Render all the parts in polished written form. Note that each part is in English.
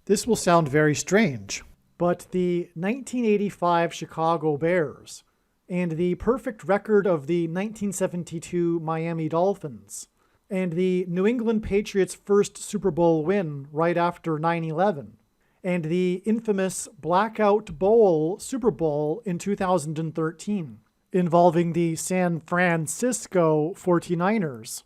This will sound very strange, but the 1985 Chicago Bears and the perfect record of the 1972 Miami Dolphins and the New England Patriots' first Super Bowl win right after 9/11 and the infamous Blackout Bowl Super Bowl in 2013 involving the San Francisco 49ers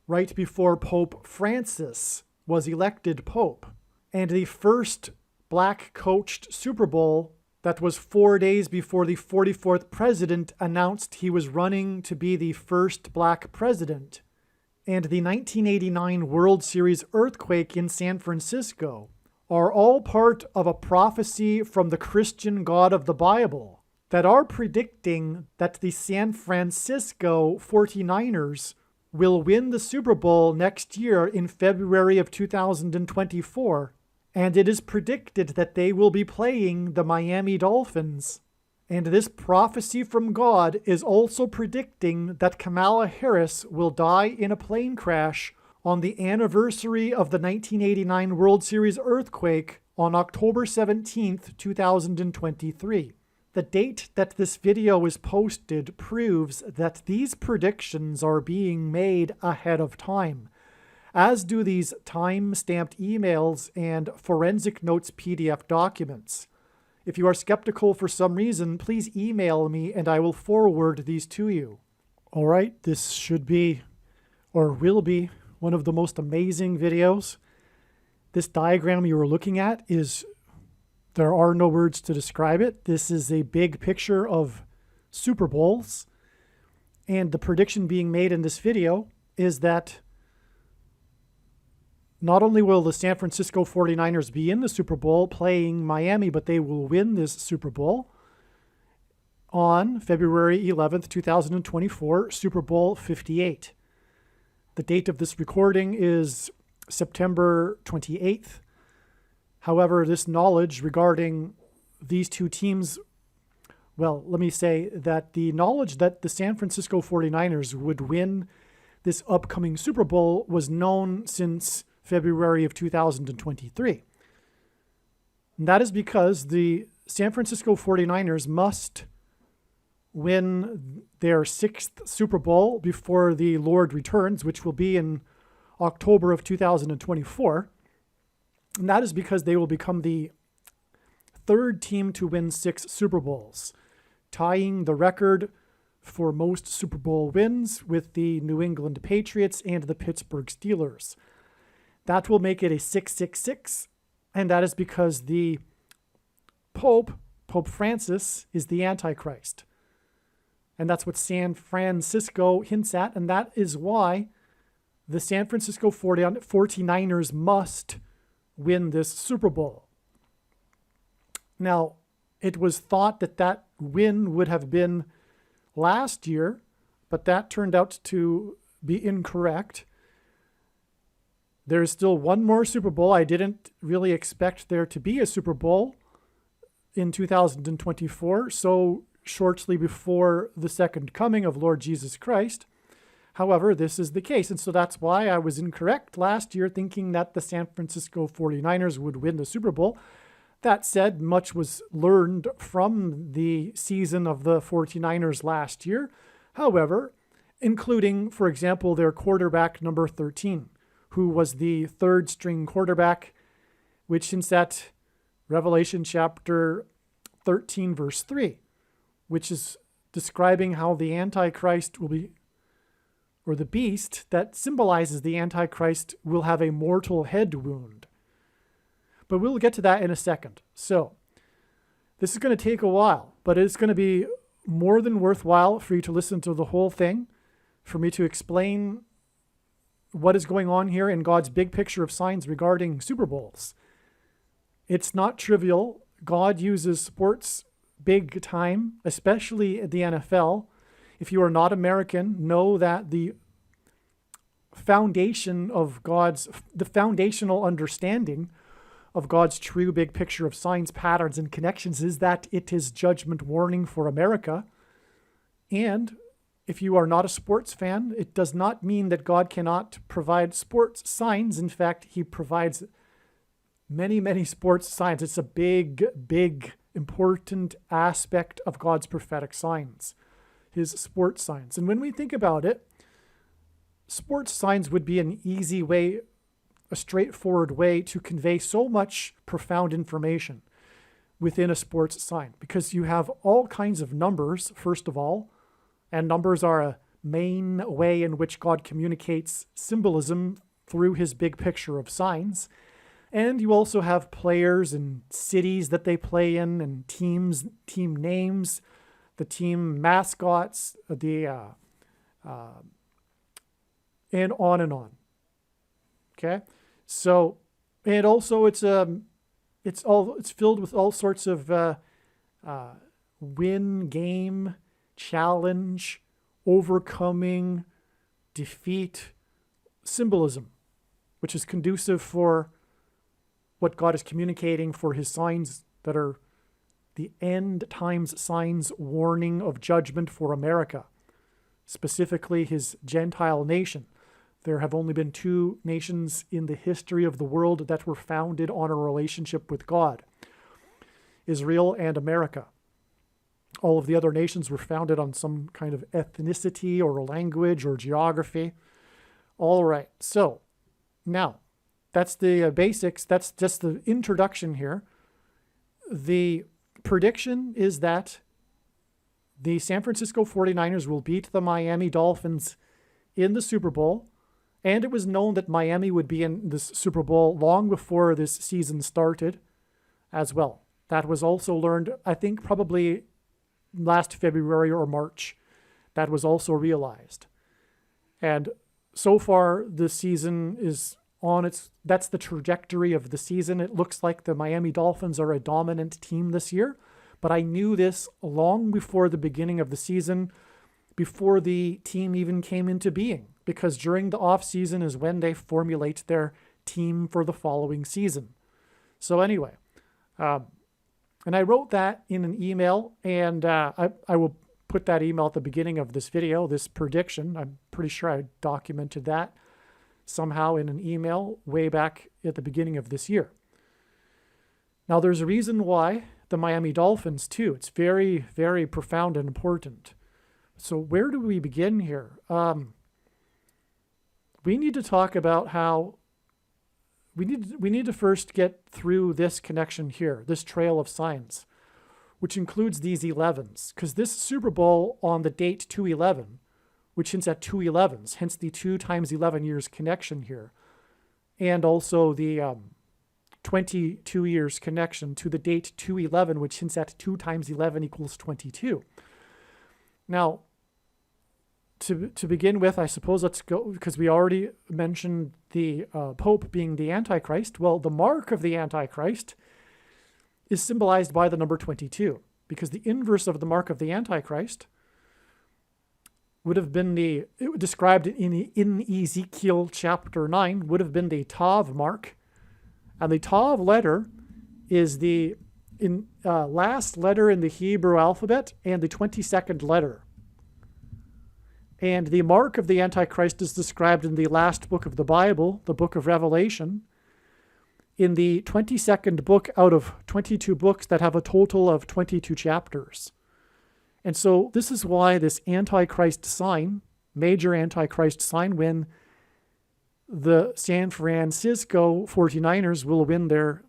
right before Pope Francis was elected Pope, and the first black-coached Super Bowl that was 4 days before the 44th president announced he was running to be the first black president, and the 1989 World Series earthquake in San Francisco are all part of a prophecy from the Christian God of the Bible that are predicting that the San Francisco 49ers will win the Super Bowl next year in February of 2024, and it is predicted that they will be playing the Miami Dolphins. And this prophecy from God is also predicting that Kamala Harris will die in a plane crash on the anniversary of the 1989 World Series earthquake on October 17th, 2023. The date that this video is posted proves that these predictions are being made ahead of time, as do these time-stamped emails and forensic notes PDF documents. If you are skeptical for some reason, please email me and I will forward these to you. All right, this should be, or will be, one of the most amazing videos. This diagram you are looking at is, there are no words to describe it. This is a big picture of Super Bowls. And the prediction being made in this video is that not only will the San Francisco 49ers be in the Super Bowl playing Miami, but they will win this Super Bowl on February 11th, 2024, Super Bowl 58. The date of this recording is September 28th. However, this knowledge regarding these two teams, well, let me say that the knowledge that the San Francisco 49ers would win this upcoming Super Bowl was known since February of 2023. And that is because the San Francisco 49ers must win their sixth Super Bowl before the Lord returns, which will be in October of 2024. And that is because they will become the third team to win 6 Super Bowls, tying the record for most Super Bowl wins with the New England Patriots and the Pittsburgh Steelers. That will make it a 666, and that is because the Pope Francis, is the Antichrist. And that's what San Francisco hints at, and that is why the San Francisco 49ers must win this Super Bowl. Now, it was thought that that win would have been last year, but that turned out to be incorrect. There's still one more Super Bowl. I didn't really expect there to be a Super Bowl in 2024, so shortly before the second coming of Lord Jesus Christ. However, this is the case, and so that's why I was incorrect last year thinking that the San Francisco 49ers would win the Super Bowl. That said, much was learned from the season of the 49ers last year. However, including, for example, their quarterback number 13, who was the third string quarterback, which hints at Revelation chapter 13, verse 3, which is describing how the Antichrist will be, or the beast that symbolizes the Antichrist will have a mortal head wound. But we'll get to that in a second. So this is going to take a while, but it's going to be more than worthwhile for you to listen to the whole thing, for me to explain what is going on here in God's big picture of signs regarding Super Bowls. It's not trivial. God uses sports big time, especially the NFL. If you are not American, know that the foundational understanding of God's true big picture of signs, patterns, and connections is that it is judgment warning for America. And if you are not a sports fan, it does not mean that God cannot provide sports signs. In fact, he provides many, many sports signs. It's a big, big, important aspect of God's prophetic signs, his sports signs. And when we think about it, sports signs would be an easy way, a straightforward way to convey so much profound information within a sports sign, because you have all kinds of numbers, first of all, and numbers are a main way in which God communicates symbolism through his big picture of signs. And you also have players and cities that they play in, and teams, team names, the team mascots, and on and on. Okay, so, and also it's filled with all sorts of win, game, challenge, overcoming, defeat, symbolism, which is conducive for what God is communicating for his signs that are the end times signs warning of judgment for America, specifically his Gentile nation. There have only been 2 nations in the history of the world that were founded on a relationship with God: Israel and America. All of the other nations were founded on some kind of ethnicity or language or geography. All right, so now that's the basics. That's just the introduction here. The prediction is that the San Francisco 49ers will beat the Miami Dolphins in the Super Bowl. And it was known that Miami would be in this Super Bowl long before this season started as well. That was also learned, I think, probably last February or March. That was also realized. And so far, the season is on that's the trajectory of the season. It looks like the Miami Dolphins are a dominant team this year. But I knew this long before the beginning of the season, before the team even came into being, because during the off season is when they formulate their team for the following season. So anyway, and I wrote that in an email, and I will put that email at the beginning of this video, this prediction. I'm pretty sure I documented that somehow in an email way back at the beginning of this year. Now, there's a reason why the Miami Dolphins, too. It's very, very profound and important. So where do we begin here? We need to talk about how we need to first get through this connection here, this trail of signs, which includes these 11s, because this Super Bowl on the date 211, which hints at 2 11s, hence the 2 times 11 years connection here, and also the 22 years connection to the date 211, which hints at 2 times 11 equals 22. Now, to begin with, I suppose let's go, because we already mentioned the Pope being the Antichrist. Well, the mark of the Antichrist is symbolized by the number 22, because the inverse of the mark of the Antichrist would have been described in Ezekiel chapter 9, would have been the Tav mark. And the Tav letter is the last letter in the Hebrew alphabet and the 22nd letter. And the mark of the Antichrist is described in the last book of the Bible, the book of Revelation, in the 22nd book out of 22 books that have a total of 22 chapters. And so this is why this Antichrist sign, major Antichrist sign, when the San Francisco 49ers will win their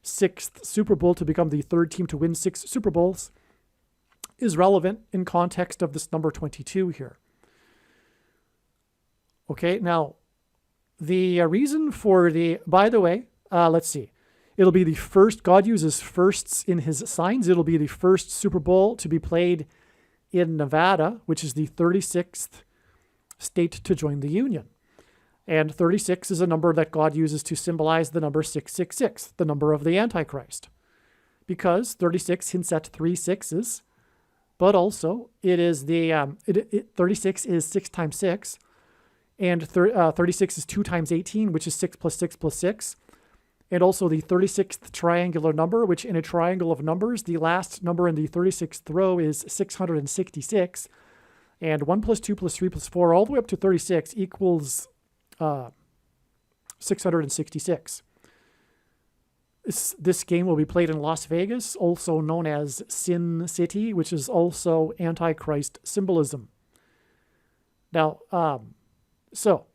6th Super Bowl to become the 3rd team to win 6 Super Bowls, is relevant in context of this number 22 here. Okay, now, the reason for by the way, let's see. It'll be the first, God uses firsts in his signs. It'll be the first Super Bowl to be played in Nevada, which is the 36th state to join the Union. And 36 is a number that God uses to symbolize the number 666, the number of the Antichrist. Because 36 hints at 3 6s, but also it is 36 is 6 times 6, and 36 is 2 times 18, which is 6 plus 6 plus 6. And also the 36th triangular number, which in a triangle of numbers, the last number in the 36th row is 666. And 1 plus 2 plus 3 plus 4, all the way up to 36, equals 666. This game will be played in Las Vegas, also known as Sin City, which is also Antichrist symbolism. Now, so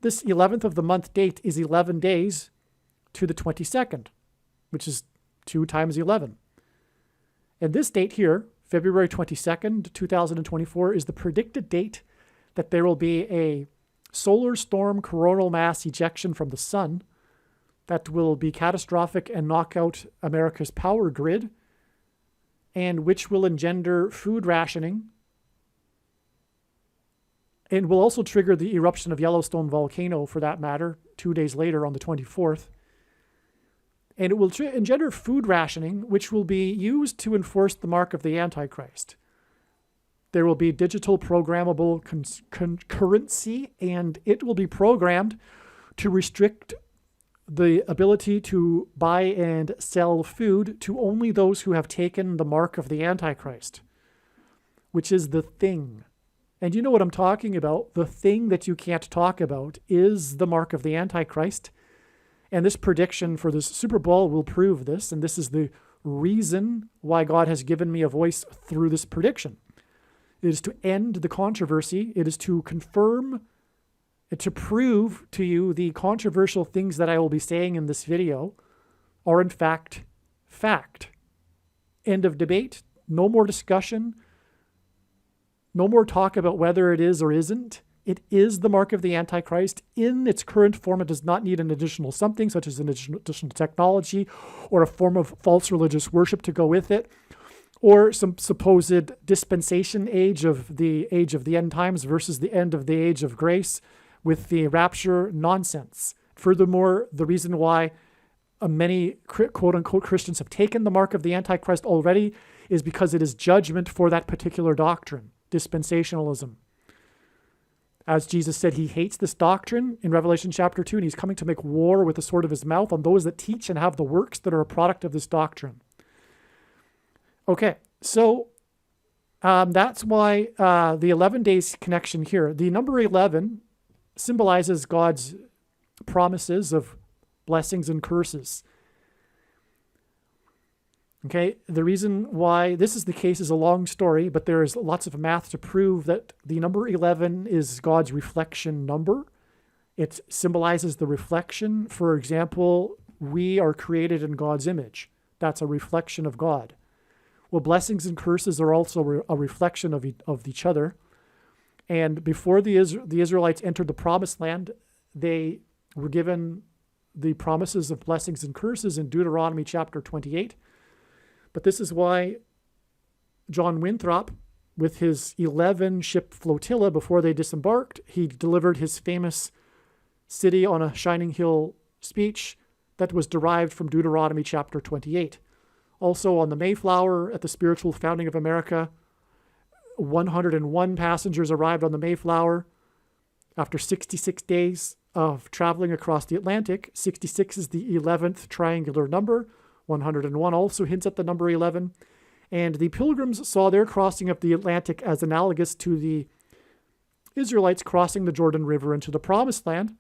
this 11th of the month date is 11 days to the 22nd, which is 2 times 11. And this date here, February 22nd, 2024, is the predicted date that there will be a solar storm coronal mass ejection from the sun that will be catastrophic and knock out America's power grid, and which will engender food rationing, and will also trigger the eruption of Yellowstone volcano, for that matter, 2 days later on the 24th. And it will engender food rationing, which will be used to enforce the mark of the Antichrist. There will be digital programmable currency, and it will be programmed to restrict the ability to buy and sell food to only those who have taken the mark of the Antichrist, which is the thing. And you know what I'm talking about. The thing that you can't talk about is the mark of the Antichrist. And this prediction for this Super Bowl will prove this. And this is the reason why God has given me a voice through this prediction. It is to end the controversy. It is to confirm and to prove to you the controversial things that I will be saying in this video are in fact fact. End of debate. No more discussion. No more talk about whether it is or isn't. It is the mark of the Antichrist. In its current form, it does not need an additional something, such as an additional technology or a form of false religious worship to go with it, or some supposed dispensation age of the end times versus the end of the age of grace with the rapture nonsense. Furthermore, the reason why many quote-unquote Christians have taken the mark of the Antichrist already is because it is judgment for that particular doctrine, dispensationalism. As Jesus said, he hates this doctrine in Revelation chapter 2, and he's coming to make war with the sword of his mouth on those that teach and have the works that are a product of this doctrine. Okay, so that's why the 11 days connection here. The number 11 symbolizes God's promises of blessings and curses. Okay, the reason why this is the case is a long story, but there is lots of math to prove that the number 11 is God's reflection number. It symbolizes the reflection. For example, we are created in God's image. That's a reflection of God. Well, blessings and curses are also a reflection of each other. And before the Israelites entered the promised land, they were given the promises of blessings and curses in Deuteronomy chapter 28. But this is why John Winthrop, with his 11-ship flotilla before they disembarked, he delivered his famous City on a Shining Hill speech that was derived from Deuteronomy chapter 28. Also on the Mayflower, at the spiritual founding of America, 101 passengers arrived on the Mayflower after 66 days of traveling across the Atlantic. 66 is the 11th triangular number. 101 also hints at the number 11. And the Pilgrims saw their crossing of the Atlantic as analogous to the Israelites crossing the Jordan River into the Promised Land,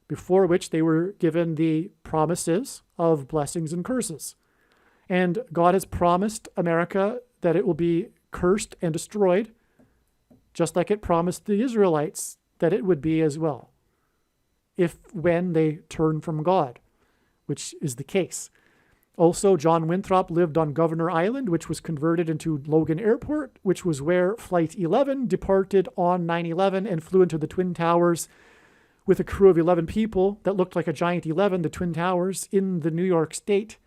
before which they were given the promises of blessings and curses. And God has promised America that it will be cursed and destroyed, just like it promised the Israelites that it would be as well, when they turn from God, which is the case. Also, John Winthrop lived on Governor Island, which was converted into Logan Airport, which was where Flight 11 departed on 9/11 and flew into the Twin Towers with a crew of 11 people that looked like a giant 11, the Twin Towers, in the New York State.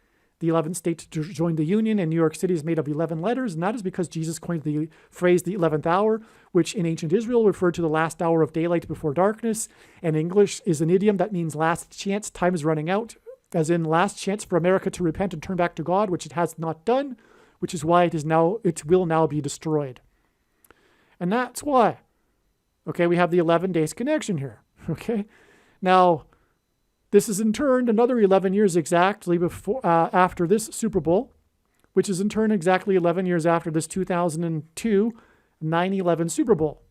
The 11th state to join the Union, and New York City is made of 11 letters, and that is because Jesus coined the phrase the 11th hour, which in ancient Israel referred to the last hour of daylight before darkness, and English is an idiom that means last chance, time is running out, as in last chance for America to repent and turn back to God, which it has not done, which is why it will now be destroyed. And that's why. Okay, we have the 11 days connection here. Okay, now this is in turn another 11 years exactly after this Super Bowl, which is in turn exactly 11 years after this 2002 9/11 Super Bowl,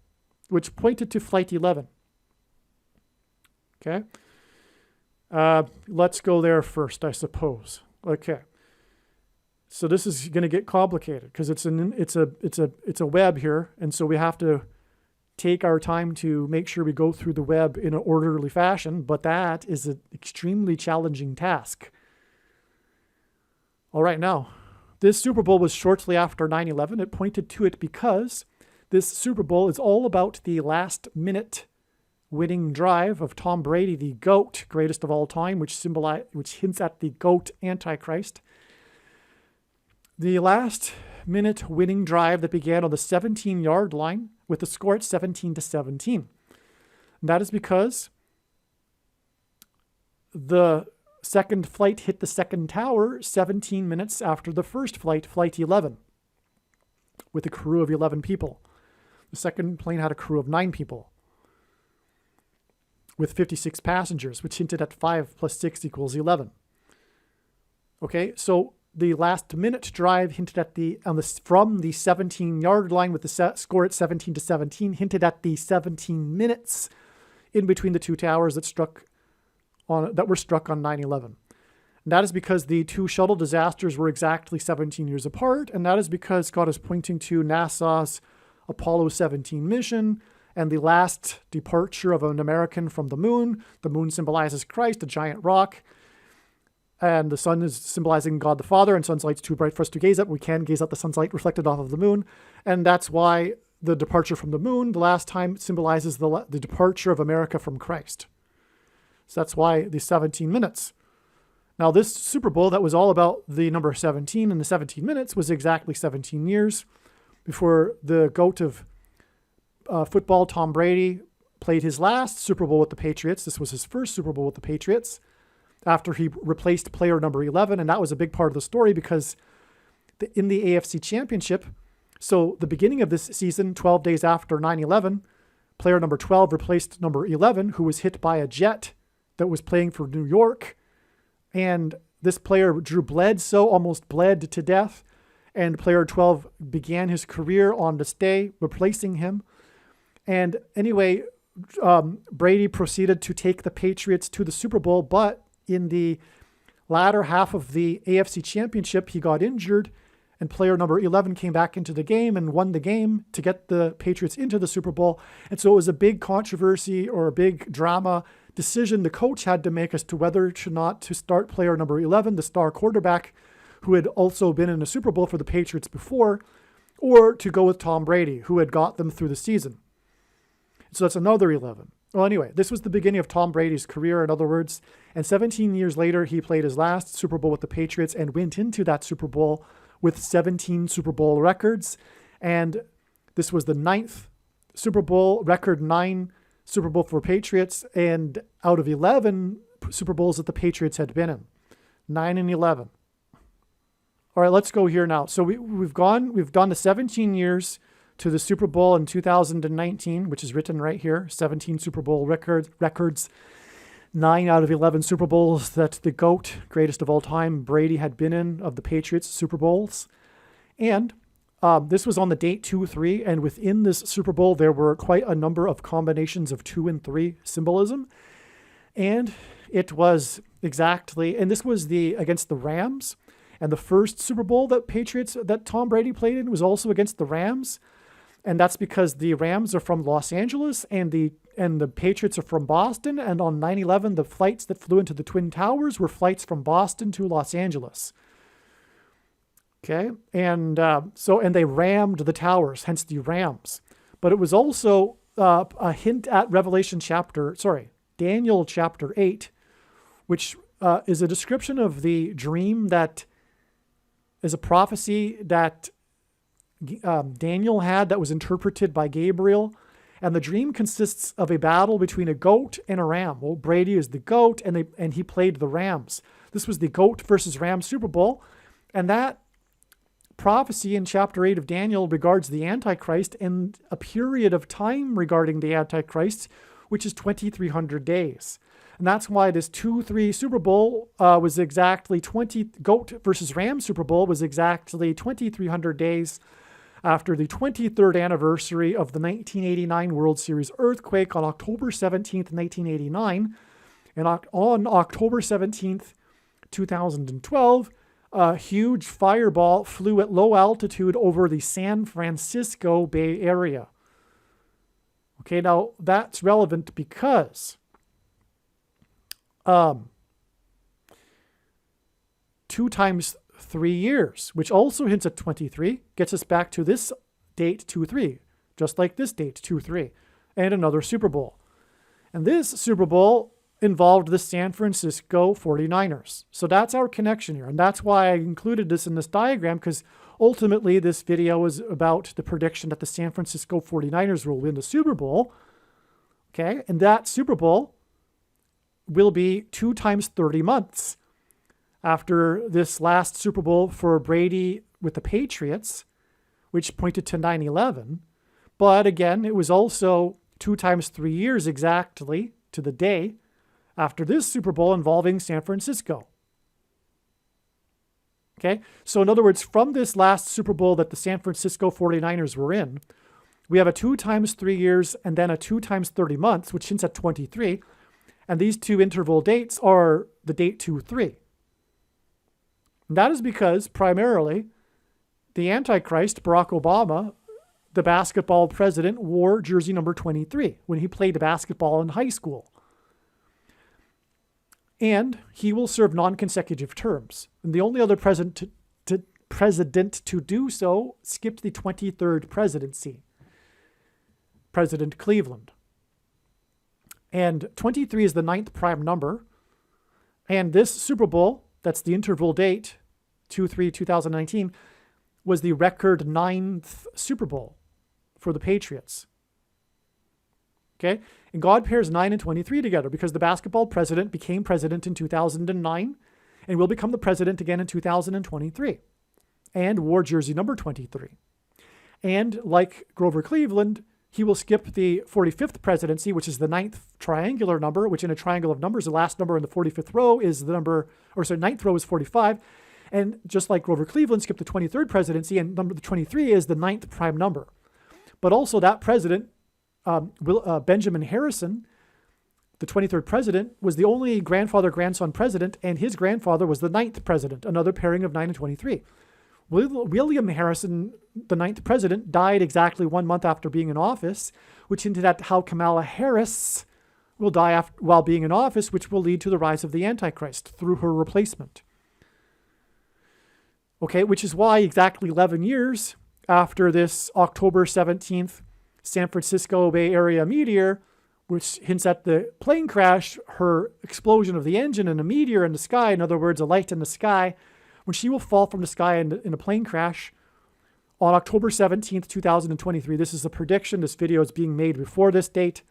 which pointed to Flight 11. Okay, let's go there first, I suppose. Okay. So this is going to get complicated because it's a web here, and so we have to take our time to make sure we go through the web in an orderly fashion, but that is an extremely challenging task. All right, now, this Super Bowl was shortly after 9/11. It pointed to it because this Super Bowl is all about the last-minute winning drive of Tom Brady, the GOAT, greatest of all time, which hints at the GOAT Antichrist. The last-minute winning drive that began on the 17-yard line with the score at 17-17. And that is because the second flight hit the second tower 17 minutes after the first flight, Flight 11, with a crew of 11 people. The second plane had a crew of 9 people with 56 passengers, which hinted at 5 plus 6 equals 11. Okay, so the last minute drive hinted at from the 17-yard line with the score at 17-17 hinted at the 17 minutes in between the two towers that were struck on 9/11. And that is because the two shuttle disasters were exactly 17 years apart, and that is because God is pointing to NASA's Apollo 17 mission and the last departure of an American from the moon. The moon symbolizes Christ, a giant rock. And the sun is symbolizing God the Father, and sun's light's too bright for us to gaze at. We can gaze at the sun's light reflected off of the moon. And that's why the departure from the moon, the last time, symbolizes the departure of America from Christ. So that's why the 17 minutes. Now, this Super Bowl that was all about the number 17 and the 17 minutes was exactly 17 years before the GOAT of football, Tom Brady, played his last Super Bowl with the Patriots. This was his first Super Bowl with the Patriots, after he replaced player number 11. And that was a big part of the story because in the AFC Championship, so the beginning of this season, 12 days after 9/11, player number 12 replaced number 11, who was hit by a jet that was playing for New York. And this player, Drew Bledsoe, almost bled to death. And player 12 began his career on this day, replacing him. And anyway, Brady proceeded to take the Patriots to the Super Bowl, but in the latter half of the AFC Championship, he got injured, and player number 11 came back into the game and won the game to get the Patriots into the Super Bowl. And so it was a big controversy or a big drama decision the coach had to make as to whether or not to start player number 11, the star quarterback, who had also been in a Super Bowl for the Patriots before, or to go with Tom Brady, who had got them through the season. So that's another 11. Well, anyway, this was the beginning of Tom Brady's career, in other words. And 17 years later, he played his last Super Bowl with the Patriots and went into that Super Bowl with 17 Super Bowl records. And this was the 9th Super Bowl, record 9 Super Bowl for Patriots, and out of 11 Super Bowls that the Patriots had been in. 9 and 11. All right, let's go here now. So we've done the 17 years to the Super Bowl in 2019, which is written right here, 17 Super Bowl records, 9 out of 11 Super Bowls that the GOAT, greatest of all time, Brady had been in of the Patriots Super Bowls. And this was on the date 2-3, and within this Super Bowl, there were quite a number of combinations of 2 and 3 symbolism. And it was exactly, and this was against the Rams. And the first Super Bowl that Tom Brady played in was also against the Rams. And that's because the Rams are from Los Angeles and the Patriots are from Boston. And on 9/11, the flights that flew into the Twin Towers were flights from Boston to Los Angeles. Okay. And they rammed the towers, hence the Rams. But it was also a hint at Daniel chapter 8, which is a description of the dream that is a prophecy that Daniel had that was interpreted by Gabriel. And the dream consists of a battle between a goat and a ram. Well, Brady is the goat, and he played the Rams. This was the goat versus Rams Super Bowl. And that prophecy in chapter 8 of Daniel regards the Antichrist and a period of time regarding the Antichrist, which is 2,300 days. And that's why this 2-3 Super Bowl was exactly GOAT versus Rams Super Bowl was exactly 2,300 days after the 23rd anniversary of the 1989 World Series earthquake on October 17th, 1989. And on October 17th, 2012, a huge fireball flew at low altitude over the San Francisco Bay Area. Okay, now that's relevant because 2 times 3 years, which also hints at 23, gets us back to this date 2-3, just like this date 2-3, and another Super Bowl. And this Super Bowl involved the San Francisco 49ers. So that's our connection here. And that's why I included this in this diagram, because ultimately this video is about the prediction that the San Francisco 49ers will win the Super Bowl. Okay, and that Super Bowl will be 2 times 30 months after this last Super Bowl for Brady with the Patriots, which pointed to 9/11. But again, it was also 2 times 3 years exactly to the day after this Super Bowl involving San Francisco. Okay, so in other words, from this last Super Bowl that the San Francisco 49ers were in, we have a 2 times 3 years and then a 2 times 30 months, which hints at 23. And these two interval dates are the date 2-3. And that is because primarily the Antichrist, Barack Obama, the basketball president, wore jersey number 23 when he played basketball in high school. And he will serve non-consecutive terms. And the only other president to do so skipped the 23rd presidency, President Cleveland. And 23 is the 9th prime number. And this Super Bowl, that's the interval date, 2/3/2019, was the record 9th Super Bowl for the Patriots. Okay? And God pairs 9 and 23 together because the basketball president became president in 2009 and will become the president again in 2023 and wore jersey number 23. And like Grover Cleveland, he will skip the 45th presidency, which is the 9th triangular number, which in a triangle of numbers, the last number in the 45th row is the number, or sorry, 9th row is 45. And just like Grover Cleveland skipped the 23rd presidency, and number 23 is the 9th prime number. But also that president, Benjamin Harrison, the 23rd president, was the only grandfather-grandson president, and his grandfather was the 9th president, another pairing of 9 and 23. William Harrison, the 9th president, died exactly 1 month after being in office, which hinted at how Kamala Harris will die while being in office, which will lead to the rise of the Antichrist through her replacement. Okay, which is why exactly 11 years after this October 17th San Francisco Bay Area meteor, which hints at the plane crash, her explosion of the engine and a meteor in the sky, in other words, a light in the sky, when she will fall from the sky in a plane crash on October 17th, 2023. This is a prediction. This video is being made before this date.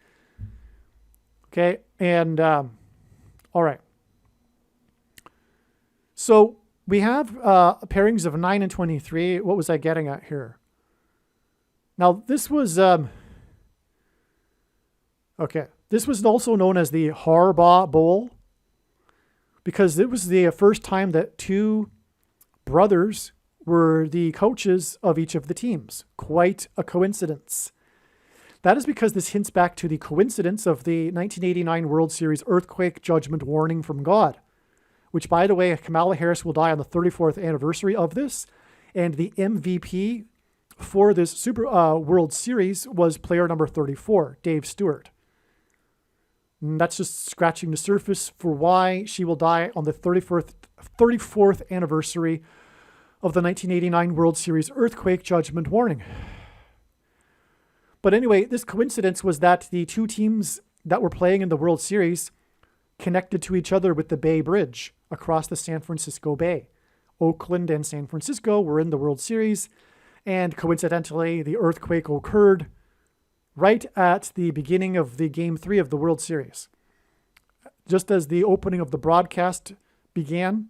Okay, and all right. So we have pairings of 9 and 23. What was I getting at here? Now, this was, this was also known as the Harbaugh Bowl because it was the first time that 2 brothers were the coaches of each of the teams. Quite a coincidence. That is because this hints back to the coincidence of the 1989 World Series earthquake judgment warning from God, which, by the way, Kamala Harris will die on the 34th anniversary of this, and the MVP for this Super World Series was player number 34, Dave Stewart. And that's just scratching the surface for why she will die on the 34th anniversary of the 1989 World Series earthquake judgment warning. But anyway, this coincidence was that the 2 teams that were playing in the World Series connected to each other with the Bay Bridge across the San Francisco Bay. Oakland and San Francisco were in the World Series, and coincidentally, the earthquake occurred right at the beginning of the Game 3 of the World Series. Just as the opening of the broadcast began,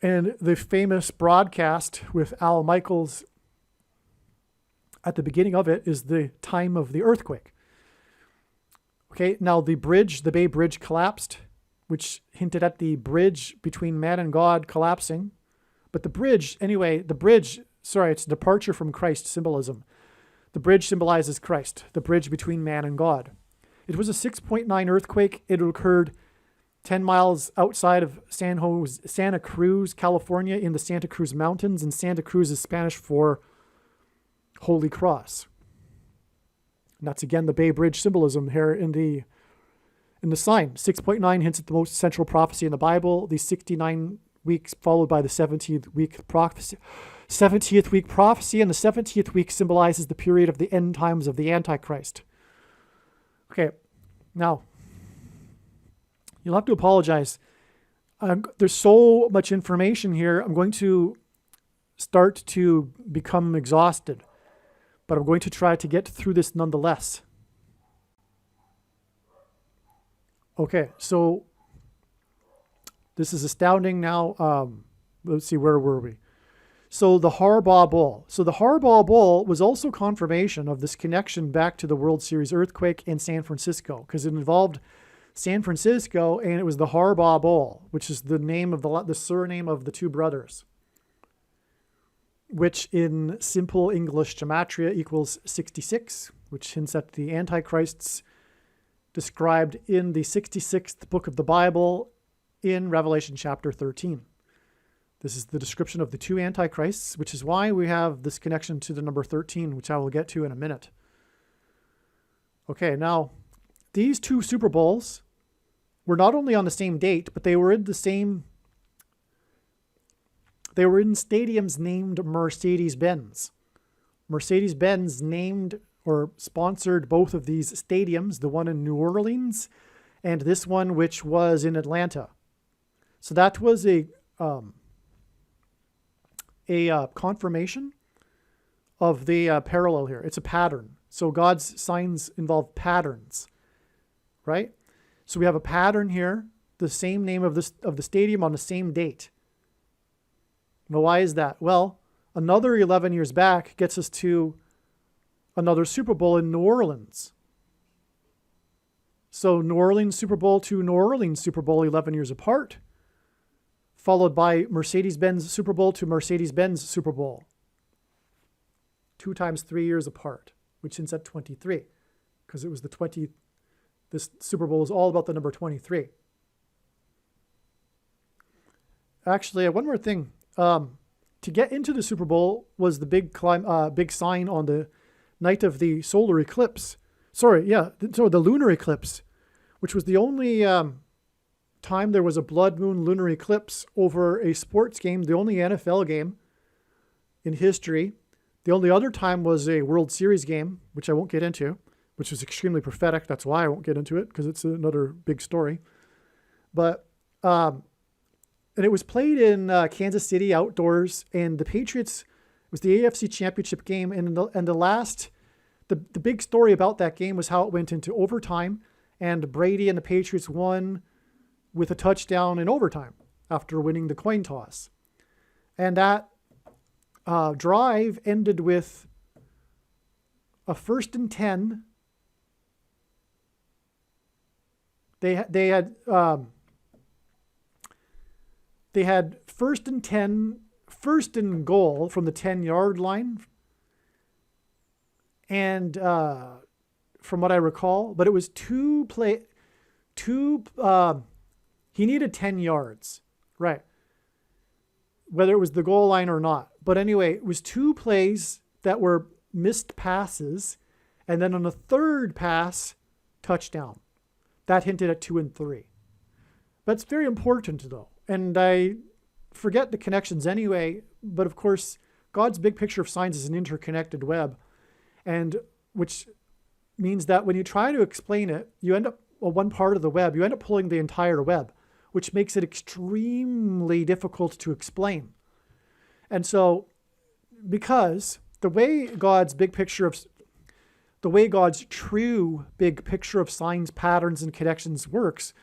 and the famous broadcast with Al Michaels at the beginning of it is the time of the earthquake. Okay, now the bridge, the Bay Bridge collapsed, which hinted at the bridge between man and God collapsing. But the bridge, it's departure from Christ symbolism. The bridge symbolizes Christ, the bridge between man and God. It was a 6.9 earthquake. It occurred 10 miles outside of Santa Cruz, California, in the Santa Cruz Mountains. And Santa Cruz is Spanish for Holy Cross. And that's again the Bay Bridge symbolism here in the sign. 6.9 hints at the most central prophecy in the Bible. The 69 weeks followed by the 70th week prophecy. 70th week prophecy, and the 70th week symbolizes the period of the end times of the Antichrist. Okay, now you'll have to apologize. There's so much information here. I'm going to start to become exhausted, but I'm going to try to get through this nonetheless. Okay, so this is astounding now. Let's see, where were we? So the Harbaugh Bowl. So the Harbaugh Bowl was also confirmation of this connection back to the World Series earthquake in San Francisco, because it involved San Francisco, and it was the Harbaugh Bowl, which is the name of the surname of the two brothers, which in simple English gematria equals 66, which hints at the Antichrists described in the 66th book of the Bible in Revelation chapter 13. This is the description of the two Antichrists, which is why we have this connection to the number 13, which I will get to in a minute. Okay, now, these two Super Bowls were not only on the same date, but they were in stadiums named Mercedes-Benz. Mercedes-Benz named or sponsored both of these stadiums, the one in New Orleans and this one which was in Atlanta. So that was a confirmation of the parallel here. It's a pattern. So God's signs involve patterns, right? So we have a pattern here, the same name of the stadium on the same date. Now, why is that? Well, another 11 years back gets us to another Super Bowl in New Orleans. So New Orleans Super Bowl to New Orleans Super Bowl 11 years apart, followed by Mercedes-Benz Super Bowl to Mercedes-Benz Super Bowl. 2 times 3 years apart, which hints at 23, because it was the 20. This Super Bowl is all about the number 23. Actually, one more thing. To get into the Super Bowl was the big sign on the night of the solar eclipse. The lunar eclipse, which was the only time there was a blood moon lunar eclipse over a sports game, the only NFL game in history. The only other time was a World Series game, which I won't get into, which was extremely prophetic. That's why I won't get into it, because it's another big story. But and it was played in Kansas City outdoors, and the Patriots, it was the AFC Championship game, and the big story about that game was how it went into overtime, and Brady and the Patriots won with a touchdown in overtime after winning the coin toss. And that drive ended with a 1st and 10. They had 1st and 10, 1st and goal from the 10-yard line. And from what I recall, but it was he needed 10 yards, right? Whether it was the goal line or not. But anyway, it was 2 plays that were missed passes. And then on the 3rd pass, touchdown. That hinted at 2 and 3. But it's very important though. And I forget the connections anyway, but of course, God's big picture of signs is an interconnected web. And which means that when you try to explain it, you end up one part of the web, you end up pulling the entire web, which makes it extremely difficult to explain. And so, because the way God's true big picture of signs, patterns, and connections works,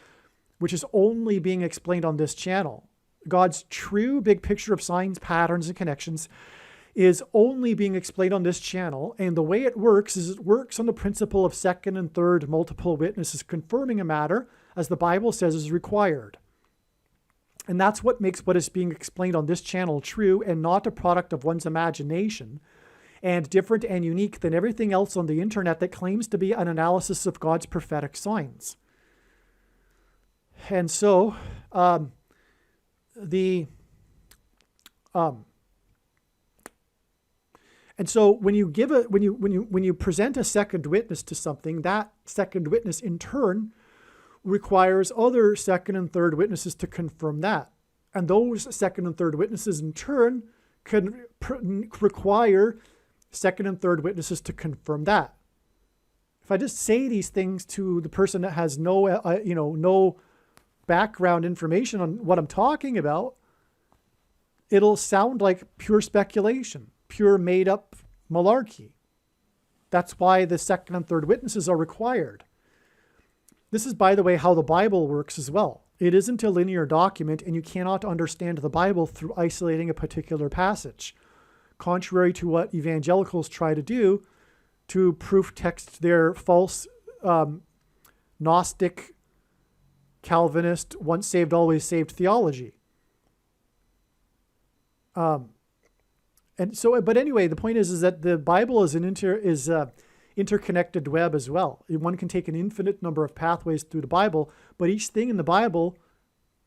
which is only being explained on this channel, God's true big picture of signs, patterns, and connections is only being explained on this channel. And the way it works is it works on the principle of 2nd and 3rd multiple witnesses confirming a matter, as the Bible says is required. And that's what makes what is being explained on this channel true and not a product of one's imagination, and different and unique than everything else on the internet that claims to be an analysis of God's prophetic signs. And so the and so when you give when you present a second witness to something, that second witness in turn requires other second and third witnesses to confirm that. And those second and third witnesses in turn can require second and third witnesses to confirm that. If I just say these things to the person that has no background information on what I'm talking about, it'll sound like pure speculation, pure made up malarkey. That's why the second and third witnesses are required. This is, by the way, how the Bible works as well. It isn't a linear document, and you cannot understand the Bible through isolating a particular passage, contrary to what evangelicals try to do to proof text their false Gnostic, Calvinist, once saved, always saved theology. And so, but anyway, the point is that the Bible is interconnected web as well. One can take an infinite number of pathways through the Bible, but each thing in the Bible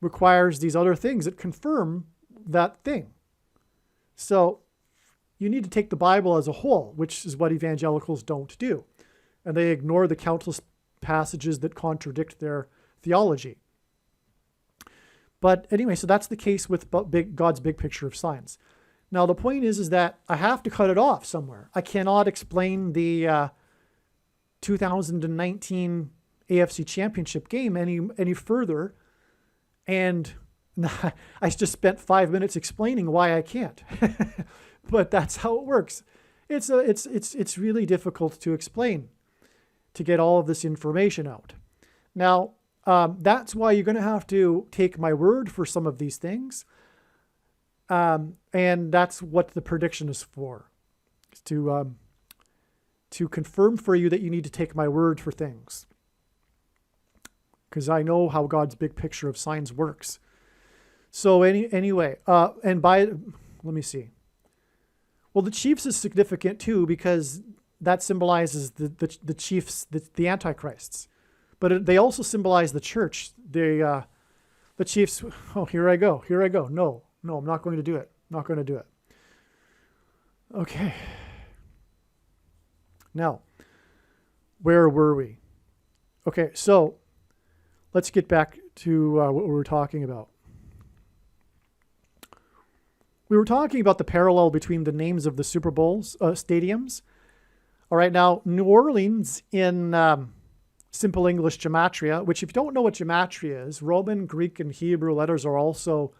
requires these other things that confirm that thing. So you need to take the Bible as a whole, which is what evangelicals don't do. And they ignore the countless passages that contradict their theology. But anyway, so that's the case with God's big picture of signs. Now, the point is that I have to cut it off somewhere. I cannot explain the 2019 AFC Championship game any further. And I just spent 5 minutes explaining why I can't. But that's how it works. It's really difficult to explain, to get all of this information out. Now, that's why you're going to have to take my word for some of these things. And that's what the prediction is for, is to confirm for you that you need to take my word for things. Because I know how God's big picture of signs works. So anyway, let me see. Well, the chiefs is significant too, because that symbolizes the chiefs, the antichrists. But they also symbolize the church. The chiefs, oh, here I go. No, I'm not going to do it. Okay. Now, where were we? Okay, so let's get back to what we were talking about. We were talking about the parallel between the names of the Super Bowls stadiums. All right, now, New Orleans in Simple English Gematria, which if you don't know what Gematria is, Roman, Greek, and Hebrew letters are also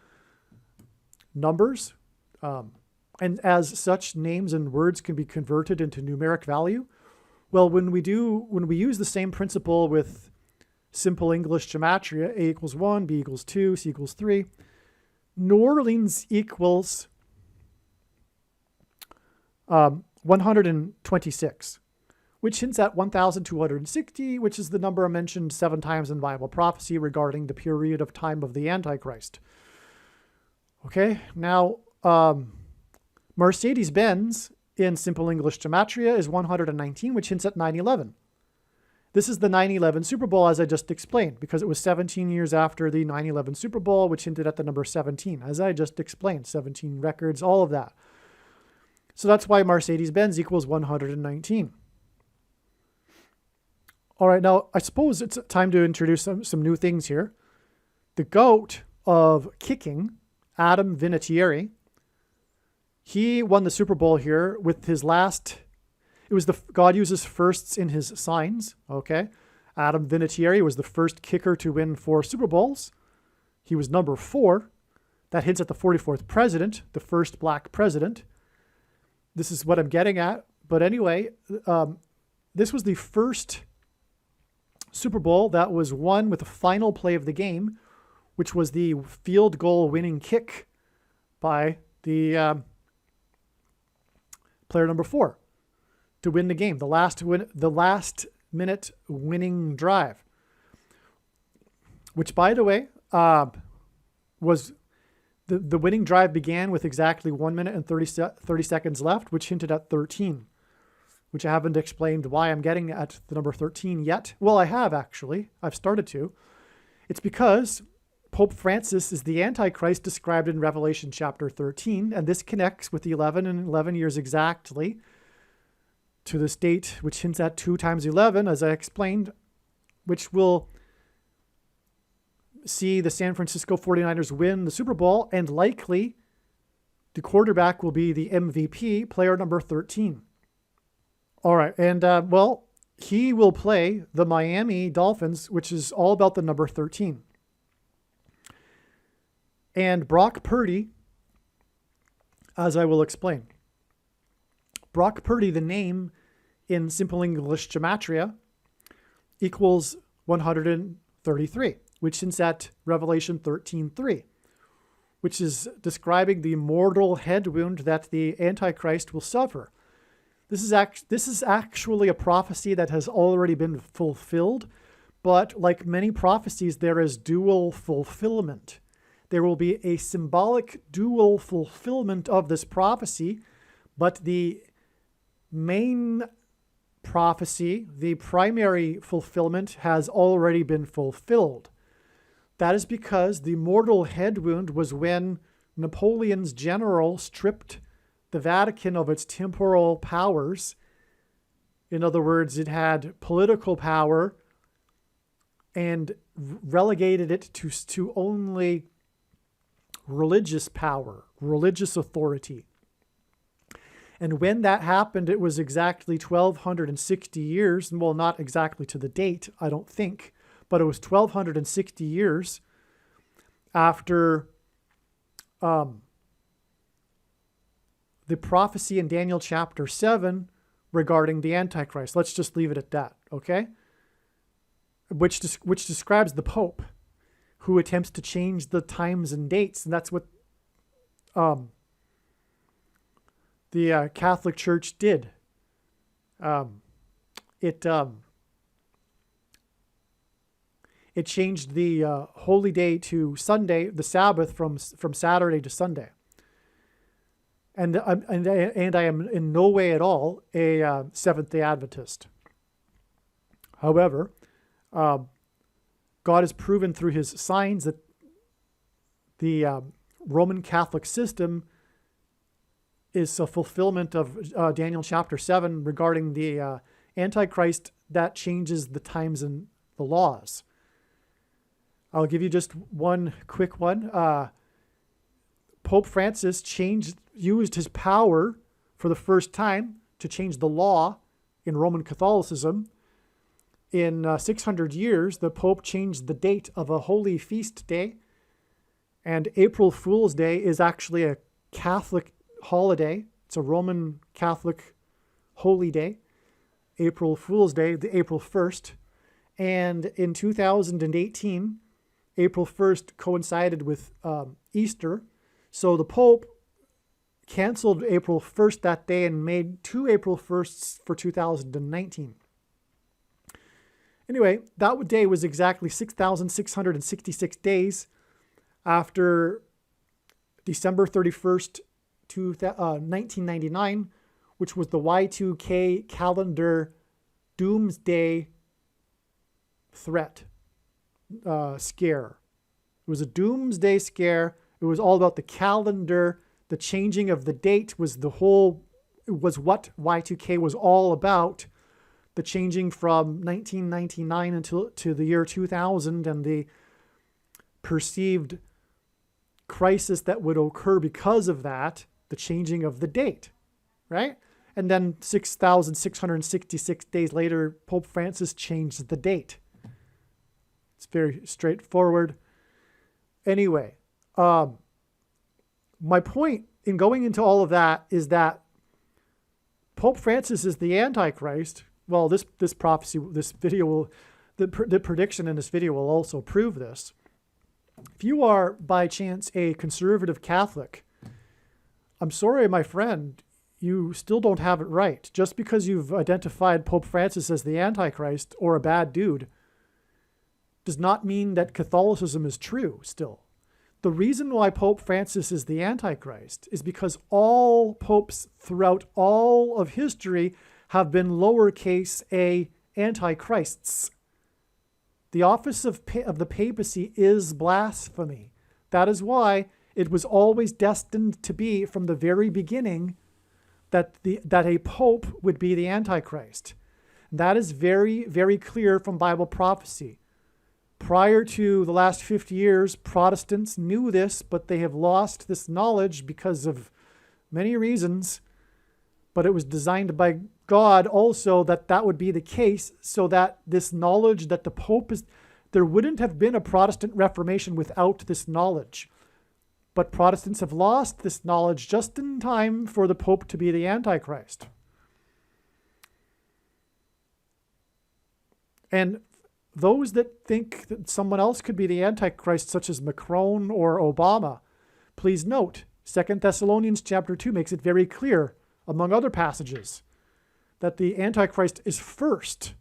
numbers. And as such, names and words can be converted into numeric value. Well, when we use the same principle with Simple English Gematria, A equals 1, B equals 2, C equals 3, New Orleans equals 126, which hints at 1,260, which is the number mentioned 7 times in Bible prophecy regarding the period of time of the Antichrist. Okay, now Mercedes-Benz in Simple English Gematria is 119, which hints at 9/11. This is the 9/11 Super Bowl, as I just explained, because it was 17 years after the 9/11 Super Bowl, which hinted at the number 17, as I just explained, 17 records, all of that. So that's why Mercedes-Benz equals 119. All right, now I suppose it's time to introduce some new things here. The GOAT of kicking, Adam Vinatieri, he won the Super Bowl here with his last... It was God uses firsts in his signs, okay? Adam Vinatieri was the first kicker to win 4 Super Bowls. He was number 4. That hints at the 44th president, the first black president. This is what I'm getting at. But anyway, this was the first Super Bowl that was won with the final play of the game, which was the field goal winning kick by the player number 4. To win the game, the last minute winning drive, which, by the way, was the winning drive began with exactly 1 minute and 30 seconds left, which hinted at 13, which I haven't explained why I'm getting at the number 13 yet. Well, I have actually. I've started to. It's because Pope Francis is the Antichrist described in Revelation chapter 13, and this connects with the 11 and 11 years exactly to this date, which hints at 2 times 11, as I explained, which will see the San Francisco 49ers win the Super Bowl, and likely the quarterback will be the MVP, player number 13. All right, and he will play the Miami Dolphins, which is all about the number 13. And Brock Purdy, as I will explain. Brock Purdy, the name in Simple English Gematria, equals 133, which hints at Revelation 13:3, which is describing the mortal head wound that the Antichrist will suffer. This is actually a prophecy that has already been fulfilled, but like many prophecies, there is dual fulfillment. There will be a symbolic dual fulfillment of this prophecy, but the main prophecy, the primary fulfillment, has already been fulfilled. That is because the mortal head wound was when Napoleon's general stripped the Vatican of its temporal powers. In other words, it had political power and relegated it to only religious power, religious authority. And when that happened, it was exactly 1260 years, well, not exactly to the date, I don't think, but it was 1260 years after the prophecy in Daniel chapter 7 regarding the Antichrist. Let's just leave it at that, okay? Which describes the Pope who attempts to change the times and dates, and that's what the Catholic Church did. It changed the holy day to Sunday, the Sabbath from Saturday to Sunday. And I am in no way at all a Seventh-day Adventist. However, God has proven through his signs that the Roman Catholic system is a fulfillment of Daniel chapter 7 regarding the Antichrist that changes the times and the laws. I'll give you just one quick one. Pope Francis used his power for the first time to change the law in Roman Catholicism. In 600 years, the Pope changed the date of a holy feast day, and April Fool's Day is actually a Catholic holiday. It's a Roman Catholic holy day, April Fool's Day, the April 1st. And in 2018, April 1st coincided with Easter. So the Pope canceled April 1st that day and made 2 April 1sts for 2019. Anyway, that day was exactly 6,666 days after December 31st, 1999, which was the Y2K calendar doomsday threat scare. It was a doomsday scare. It was all about the calendar. The changing of the date was was what Y2K was all about. The changing from 1999 until to the year 2000 and the perceived crisis that would occur because of that, the changing of the date, right? And then 6,666 days later, Pope Francis changed the date. It's very straightforward. Anyway, my point in going into all of that is that Pope Francis is the Antichrist. Well, this prophecy, this video will, the prediction in this video will also prove this. If you are by chance a conservative Catholic, I'm sorry, my friend, you still don't have it right. Just because you've identified Pope Francis as the Antichrist or a bad dude does not mean that Catholicism is true still. The reason why Pope Francis is the Antichrist is because all popes throughout all of history have been lowercase a antichrists. the office of the papacy is blasphemy. That is why it was always destined to be from the very beginning that a pope would be the Antichrist. That is very, very clear from Bible prophecy. Prior to the last 50 years, Protestants knew this, but they have lost this knowledge because of many reasons. But it was designed by God also that would be the case, so that this knowledge that the Pope is, there wouldn't have been a Protestant Reformation without this knowledge. But Protestants have lost this knowledge just in time for the Pope to be the Antichrist. And those that think that someone else could be the Antichrist, such as Macron or Obama, please note, 2 Thessalonians chapter 2 makes it very clear, among other passages, that the Antichrist is first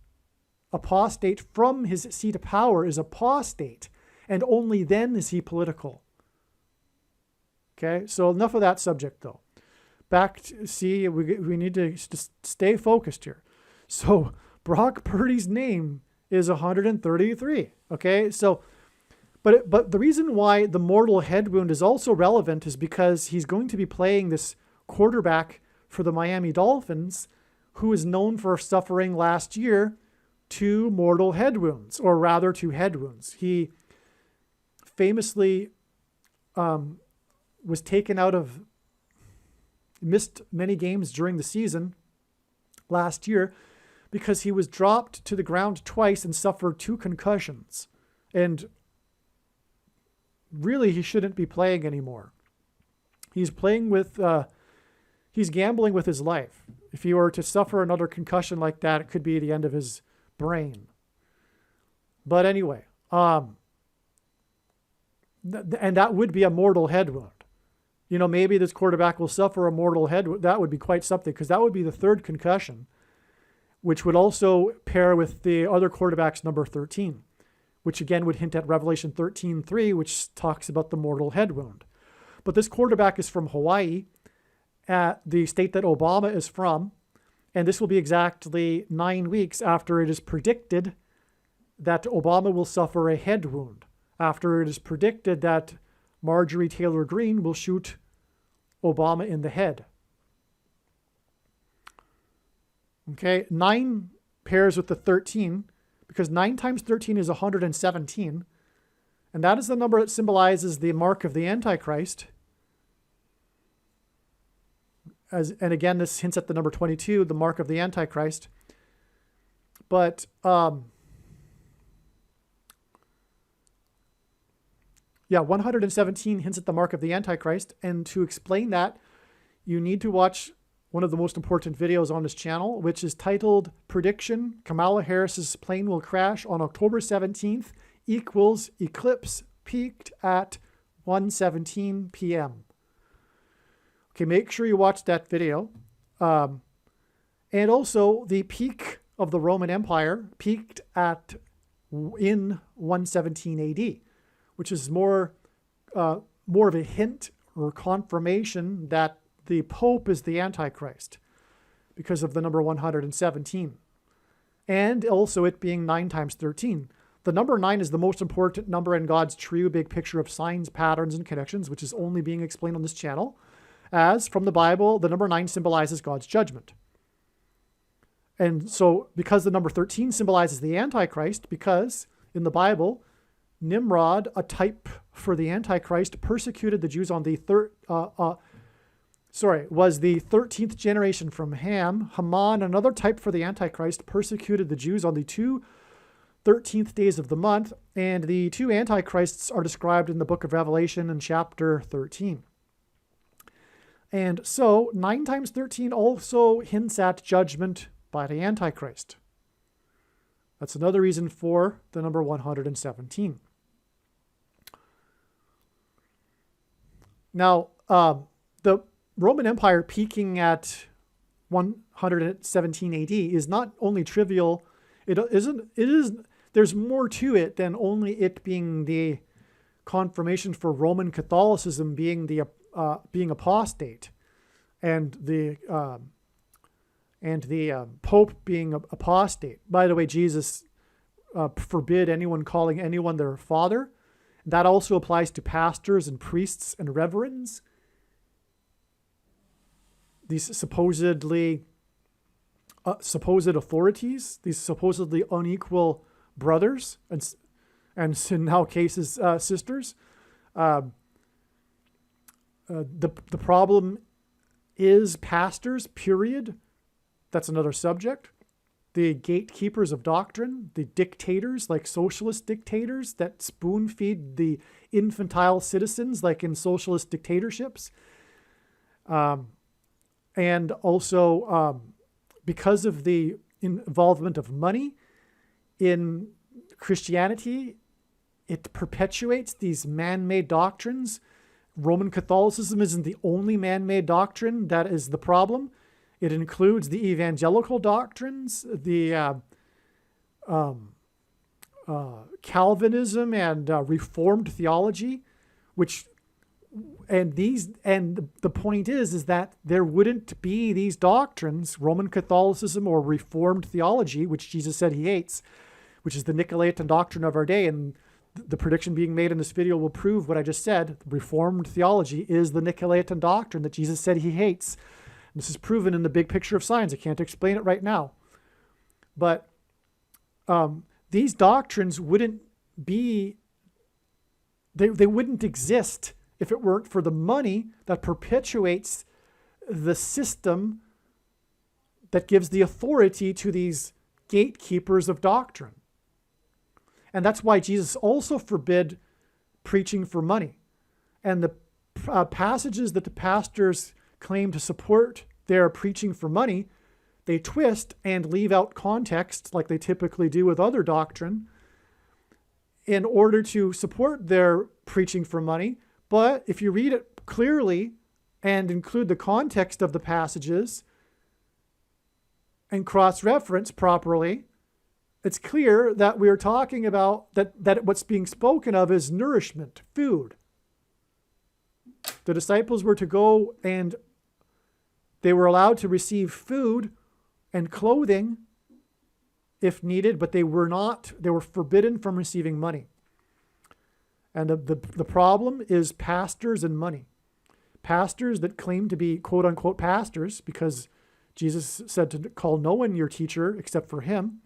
apostate from his seat of power, is apostate, and only then is he political. Okay, so enough of that subject, though. Back to, see, we need to stay focused here. So Brock Purdy's name is 133. Okay, so, but the reason why the mortal head wound is also relevant is because he's going to be playing this quarterback for the Miami Dolphins, who is known for suffering last year 2 mortal head wounds, or rather 2 head wounds. He famously was taken out of, missed many games during the season last year because he was dropped to the ground twice and suffered 2 concussions. And really, he shouldn't be playing anymore. He's playing with, he's gambling with his life. If he were to suffer another concussion like that, it could be the end of his brain. But anyway, and that would be a mortal head wound. You know, maybe this quarterback will suffer a mortal head wound. That would be quite something, because that would be the 3rd concussion, which would also pair with the other quarterback's number 13, which again would hint at Revelation 13:3, which talks about the mortal head wound. But this quarterback is from Hawaii, at the state that Obama is from, and this will be exactly 9 weeks after it is predicted that Obama will suffer a head wound, after it is predicted that Marjorie Taylor Greene will shoot Obama in the head. Okay, 9 pairs with the 13, because 9 times 13 is 117, and that is the number that symbolizes the mark of the Antichrist. And again, this hints at the number 22, the mark of the Antichrist. But 117 hints at the mark of the Antichrist. And to explain that, you need to watch one of the most important videos on this channel, which is titled Prediction: Kamala Harris's Plane Will Crash on October 17th equals eclipse peaked at 1:17 p.m. Okay, make sure you watch that video. And also, the peak of the Roman Empire peaked in 117 AD, which is more of a hint or confirmation that the Pope is the Antichrist because of the number 117. And also it being 9 times 13. The number 9 is the most important number in God's true big picture of signs, patterns, and connections, which is only being explained on this channel. As from the Bible, the number 9 symbolizes God's judgment. And so because the number 13 symbolizes the Antichrist, because in the Bible, Nimrod, a type for the Antichrist, persecuted the Jews on the was the 13th generation from Ham. Haman, another type for the Antichrist, persecuted the Jews on the 13th days of the month. And the 2 Antichrists are described in the book of Revelation in chapter 13. And so 9 times 13 also hints at judgment by the Antichrist. That's another reason for the number 117. Now, the Roman Empire peaking at 117 AD is not only trivial. There's more to it than only it being the confirmation for Roman Catholicism being being apostate, and the Pope being apostate. By the way, Jesus forbid anyone calling anyone their father. That also applies to pastors and priests and reverends. These supposed authorities, these supposedly unequal brothers, and in now cases sisters. The problem is pastors, period. That's another subject. The gatekeepers of doctrine, the dictators, like socialist dictators that spoon feed the infantile citizens, like in socialist dictatorships. And also because of the involvement of money in Christianity, it perpetuates these man-made doctrines. Roman Catholicism isn't the only man-made doctrine that is the problem. It includes the evangelical doctrines, the Calvinism and Reformed theology, and the point is that there wouldn't be these doctrines, Roman Catholicism or Reformed theology, which Jesus said he hates, which is the Nicolaitan doctrine of our day. And the prediction being made in this video will prove what I just said. Reformed theology is the Nicolaitan doctrine that Jesus said he hates. And this is proven in the big picture of science. I can't explain it right now. But these doctrines wouldn't be, they wouldn't exist if it weren't for the money that perpetuates the system that gives the authority to these gatekeepers of doctrine. And that's why Jesus also forbid preaching for money. And the passages that the pastors claim to support their preaching for money, they twist and leave out context like they typically do with other doctrine in order to support their preaching for money. But if you read it clearly and include the context of the passages and cross-reference properly, it's clear that we're talking about that what's being spoken of is nourishment, food. The disciples were to go and they were allowed to receive food and clothing if needed, but they were forbidden from receiving money. And the problem is pastors and money. Pastors that claim to be quote unquote pastors, because Jesus said to call no one your teacher except for him,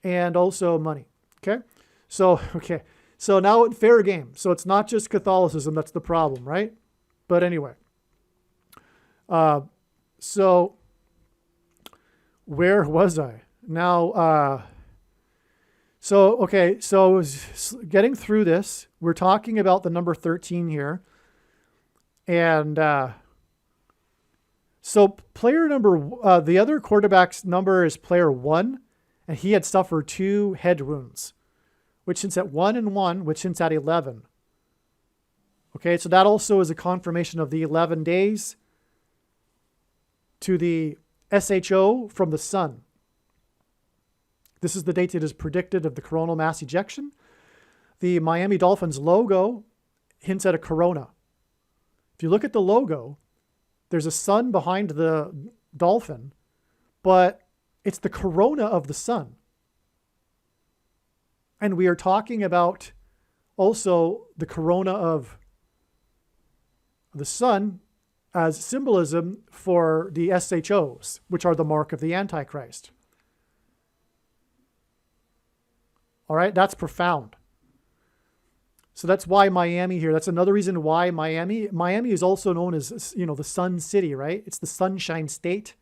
and also money. Okay. So now fair game. So it's not just Catholicism that's the problem, right? But anyway. So where was I? Now, so getting through this, we're talking about the number 13 here. And so player number, the other quarterback's number is player 1, and he had suffered 2 head wounds, which hints at 1 and 1, which hints at 11. Okay, so that also is a confirmation of the 11 days to the SHO from the sun. This is the date it is predicted of the coronal mass ejection. The Miami Dolphins logo hints at a corona. If you look at the logo, there's a sun behind the dolphin, but it's the corona of the sun. And we are talking about also the corona of the sun as symbolism for the SHOs, which are the mark of the Antichrist. All right, that's profound. So that's why Miami here. That's another reason why Miami is also known as, the Sun City, right? It's the Sunshine State,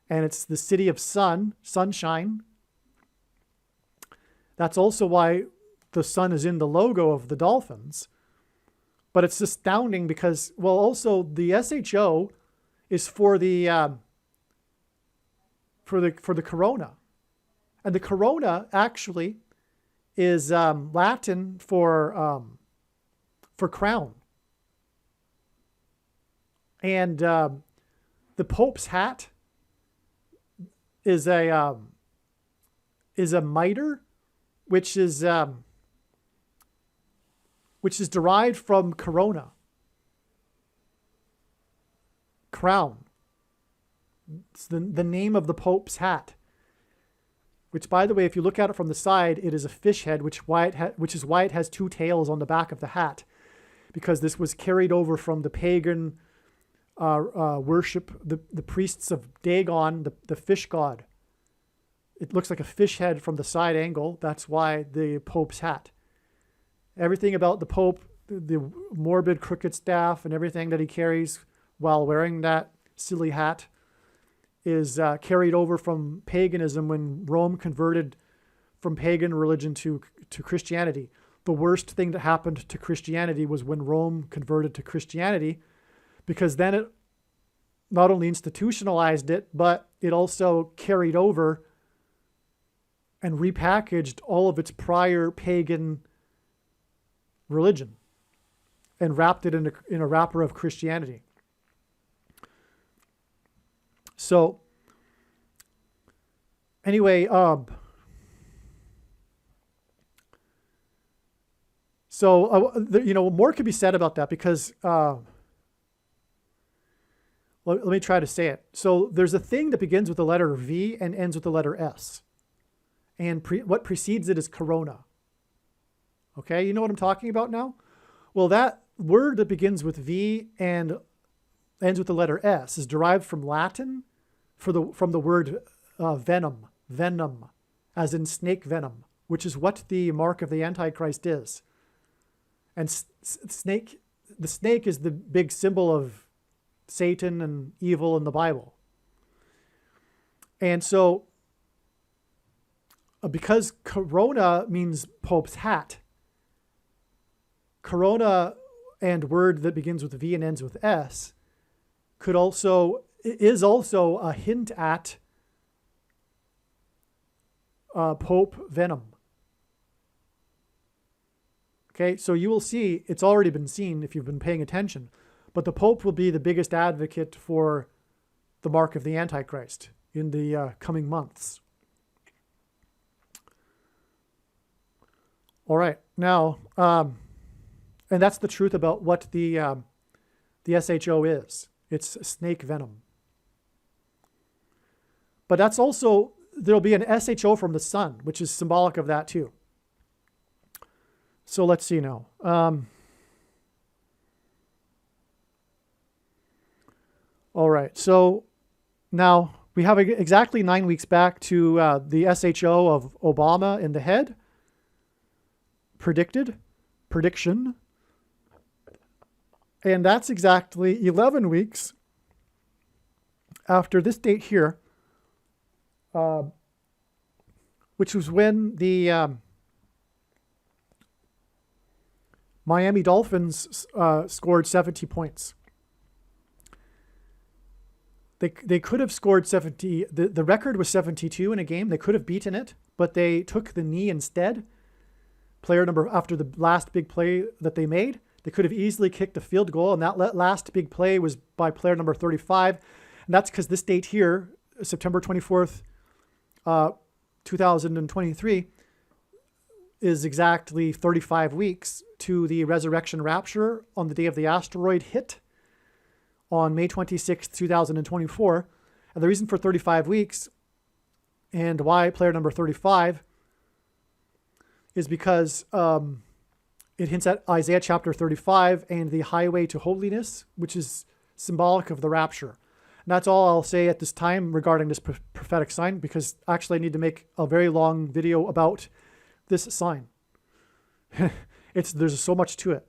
and it's the city of sunshine. That's also why the sun is in the logo of the Dolphins. But it's astounding because, well, also the SHO is for the corona, and the corona actually is Latin for crown. And the Pope's hat is a mitre, which is derived from corona, crown. It's the name of the Pope's hat. which, by the way, if you look at it from the side, it is a fish head, which is why it has two tails on the back of the hat, because this was carried over from the pagan worship, the priests of Dagon, the fish god. It looks like a fish head from the side angle. That's why the Pope's hat. Everything about the Pope, the morbid crooked staff and everything that he carries while wearing that silly hat is carried over from paganism when Rome converted from pagan religion to Christianity. The worst thing that happened to Christianity was when Rome converted to Christianity, because then it not only institutionalized it, but it also carried over and repackaged all of its prior pagan religion and wrapped it in a wrapper of Christianity. So anyway, more could be said about that, because let me try to say it. So there's a thing that begins with the letter V and ends with the letter S. And what precedes it is corona. Okay, you know what I'm talking about now? Well, that word that begins with V and ends with the letter S is derived from Latin from the word venom, as in snake venom, which is what the mark of the Antichrist is. And the snake is the big symbol of Satan and evil in the Bible. And so, because corona means Pope's hat, corona and word that begins with V and ends with S is also a hint at Pope venom. Okay, so you will see, it's already been seen if you've been paying attention, but the Pope will be the biggest advocate for the mark of the Antichrist in the coming months. All right, now, and that's the truth about what the SHO is. It's snake venom. But that's also, there'll be an SHO from the sun, which is symbolic of that too. So let's see now. All right, so now we have exactly 9 weeks back to the SHO of Obama in the head. Prediction. And that's exactly 11 weeks after this date here, which was when the Miami Dolphins scored 70 points. They could have scored 70. The record was 72 in a game. They could have beaten it, but they took the knee instead. After the last big play that they made, they could have easily kicked a field goal, and that last big play was by player number 35. And that's because this date here, September 24th, 2023, is exactly 35 weeks to the resurrection rapture on the day of the asteroid hit on May 26th, 2024. And the reason for 35 weeks and why player number 35 is because it hints at Isaiah chapter 35 and the highway to holiness, which is symbolic of the rapture. And that's all I'll say at this time regarding this prophetic sign, because actually I need to make a very long video about this sign. There's so much to it.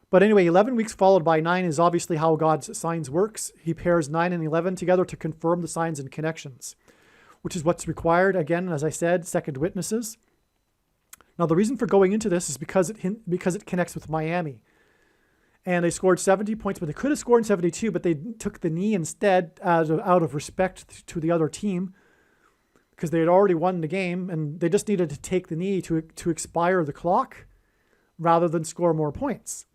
But anyway, 11 weeks followed by 9 is obviously how God's signs works. He pairs 9 and 11 together to confirm the signs and connections, which is what's required. Again, as I said, second witnesses. Now, the reason for going into this is because it connects with Miami. And they scored 70 points, but they could have scored 72, but they took the knee instead out of respect to the other team, because they had already won the game, and they just needed to take the knee to expire the clock rather than score more points.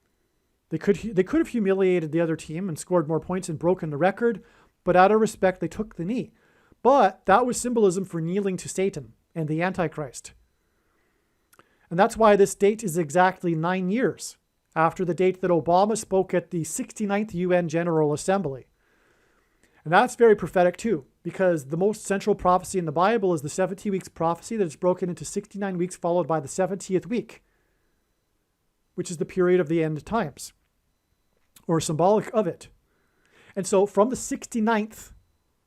They could have humiliated the other team and scored more points and broken the record, but out of respect, they took the knee. But that was symbolism for kneeling to Satan and the Antichrist. And that's why this date is exactly 9 years after the date that Obama spoke at the 69th UN General Assembly. And that's very prophetic too, because the most central prophecy in the Bible is the 70 weeks prophecy that is broken into 69 weeks followed by the 70th week, which is the period of the end times, or symbolic of it. And so from the 69th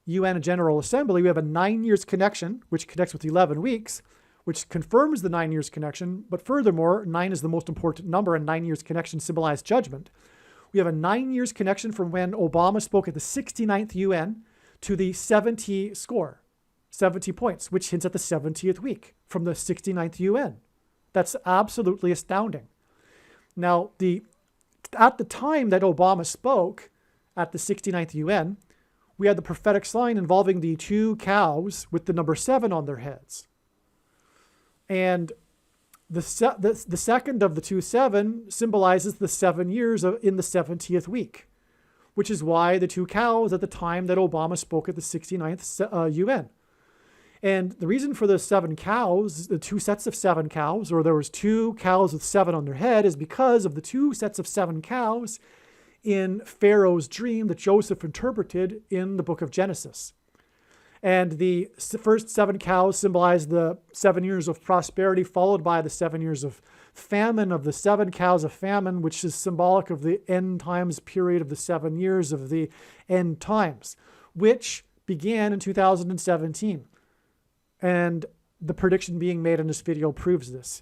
UN General Assembly, we have a 9 years connection, which connects with 11 weeks, which confirms the 9 years connection. But furthermore, 9 is the most important number, and 9 years connection symbolizes judgment. We have a 9 years connection from when Obama spoke at the 69th UN to the 70 score, 70 points, which hints at the 70th week from the 69th UN. That's absolutely astounding. Now, at the time that Obama spoke at the 69th UN, we had the prophetic sign involving the two cows with the number 7 on their heads. And the second of the 2-7 symbolizes the 7 years in the 70th week, which is why the two cows at the time that Obama spoke at the 69th UN. And the reason for the 7 cows, the 2 sets of 7 cows, or there was 2 cows with 7 on their head, is because of the 2 sets of 7 cows in Pharaoh's dream that Joseph interpreted in the book of Genesis. And the first 7 cows symbolize the 7 years of prosperity, followed by the 7 years of famine, of the 7 cows of famine, which is symbolic of the end times period of the 7 years of the end times, which began in 2017. And the prediction being made in this video proves this.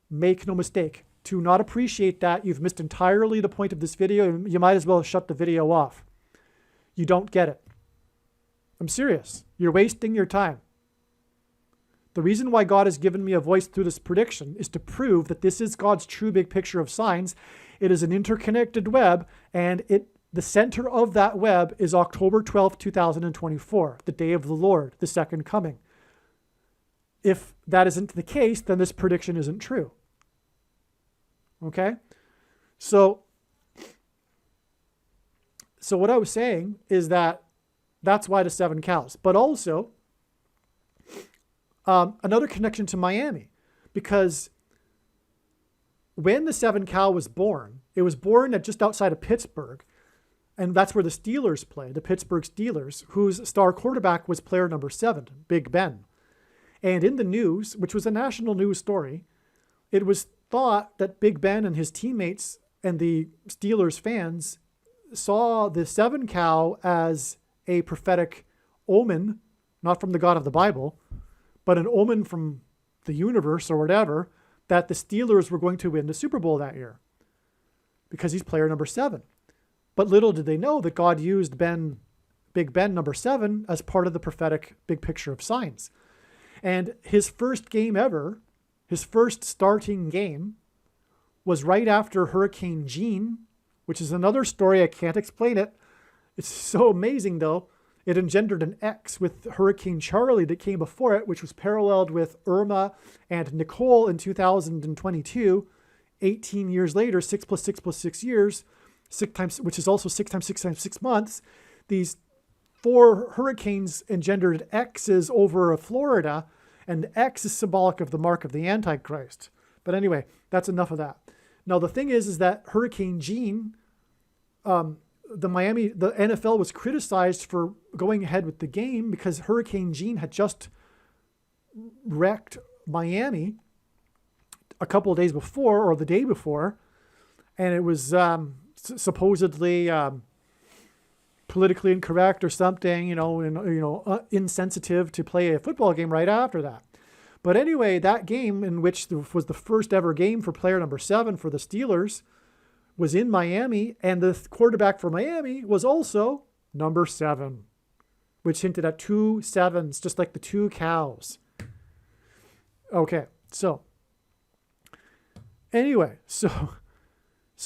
Make no mistake. To not appreciate that, you've missed entirely the point of this video. You might as well shut the video off. You don't get it. I'm serious. You're wasting your time. The reason why God has given me a voice through this prediction is to prove that this is God's true big picture of signs. It is an interconnected web, and the center of that web is October 12th, 2024, the day of the Lord, the second coming. If that isn't the case, then this prediction isn't true. Okay? So what I was saying is that's why the 7 cows. But also, another connection to Miami, because when the 7 cow was born, it was born at just outside of Pittsburgh, and that's where the Steelers play, the Pittsburgh Steelers, whose star quarterback was player number 7, Big Ben. And in the news, which was a national news story, it was thought that Big Ben and his teammates and the Steelers fans saw the 7 cow as a prophetic omen, not from the God of the Bible, but an omen from the universe or whatever, that the Steelers were going to win the Super Bowl that year because he's player number 7. But little did they know that God used Big Ben number 7 as part of the prophetic big picture of signs. And his first game ever, his first starting game, was right after Hurricane Jeanne, which is another story. I can't explain it. It's so amazing, though. It engendered an X with Hurricane Charlie that came before it, which was paralleled with Irma and Nicole in 2022. 18 years later, 6 + 6 + 6 years, 6 times, which is also 6 × 6 × 6 months. These 4 hurricanes engendered X's over Florida, and X is symbolic of the mark of the Antichrist. But anyway, that's enough of that. Now, the thing is that Hurricane Jeanne, the NFL was criticized for going ahead with the game because Hurricane Jeanne had just wrecked Miami a couple of days before, or the day before, and it was supposedly politically incorrect or something, insensitive to play a football game right after that. But anyway, that game, in which was the first ever game for player number 7 for the Steelers, was in Miami, and the quarterback for Miami was also number 7, which hinted at 2 sevens, just like the 2 cows. Okay, so anyway, so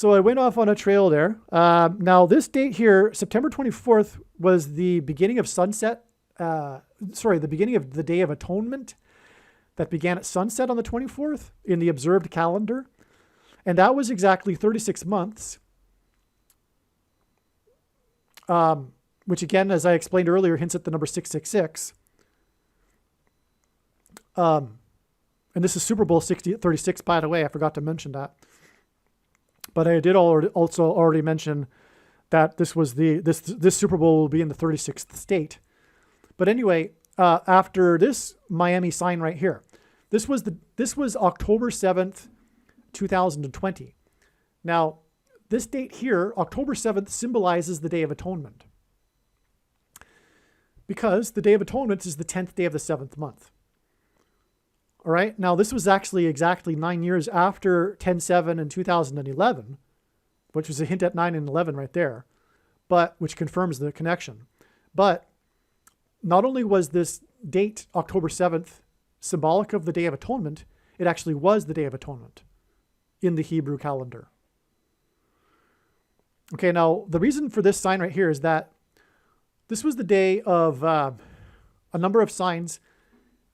I went off on a trail there. Now, this date here, September 24th, was the beginning of sunset. The beginning of the Day of Atonement that began at sunset on the 24th in the observed calendar. And that was exactly 36 months, which again, as I explained earlier, hints at the number 666. And this is Super Bowl 36, by the way. I forgot to mention that. But I did also already mention that this was this Super Bowl will be in the 36th state. But anyway, after this Miami sign right here, this was October 7th, 2020. Now, this date here, October 7th, symbolizes the Day of Atonement, because the Day of Atonement is the 10th day of the 7th month. All right. Now, this was actually exactly 9 years after 10/7 in 2011, which was a hint at 9 and 11 right there, but which confirms the connection. But not only was this date, October 7th, symbolic of the Day of Atonement, it actually was the Day of Atonement in the Hebrew calendar. Okay, now the reason for this sign right here is that this was the day of a number of signs,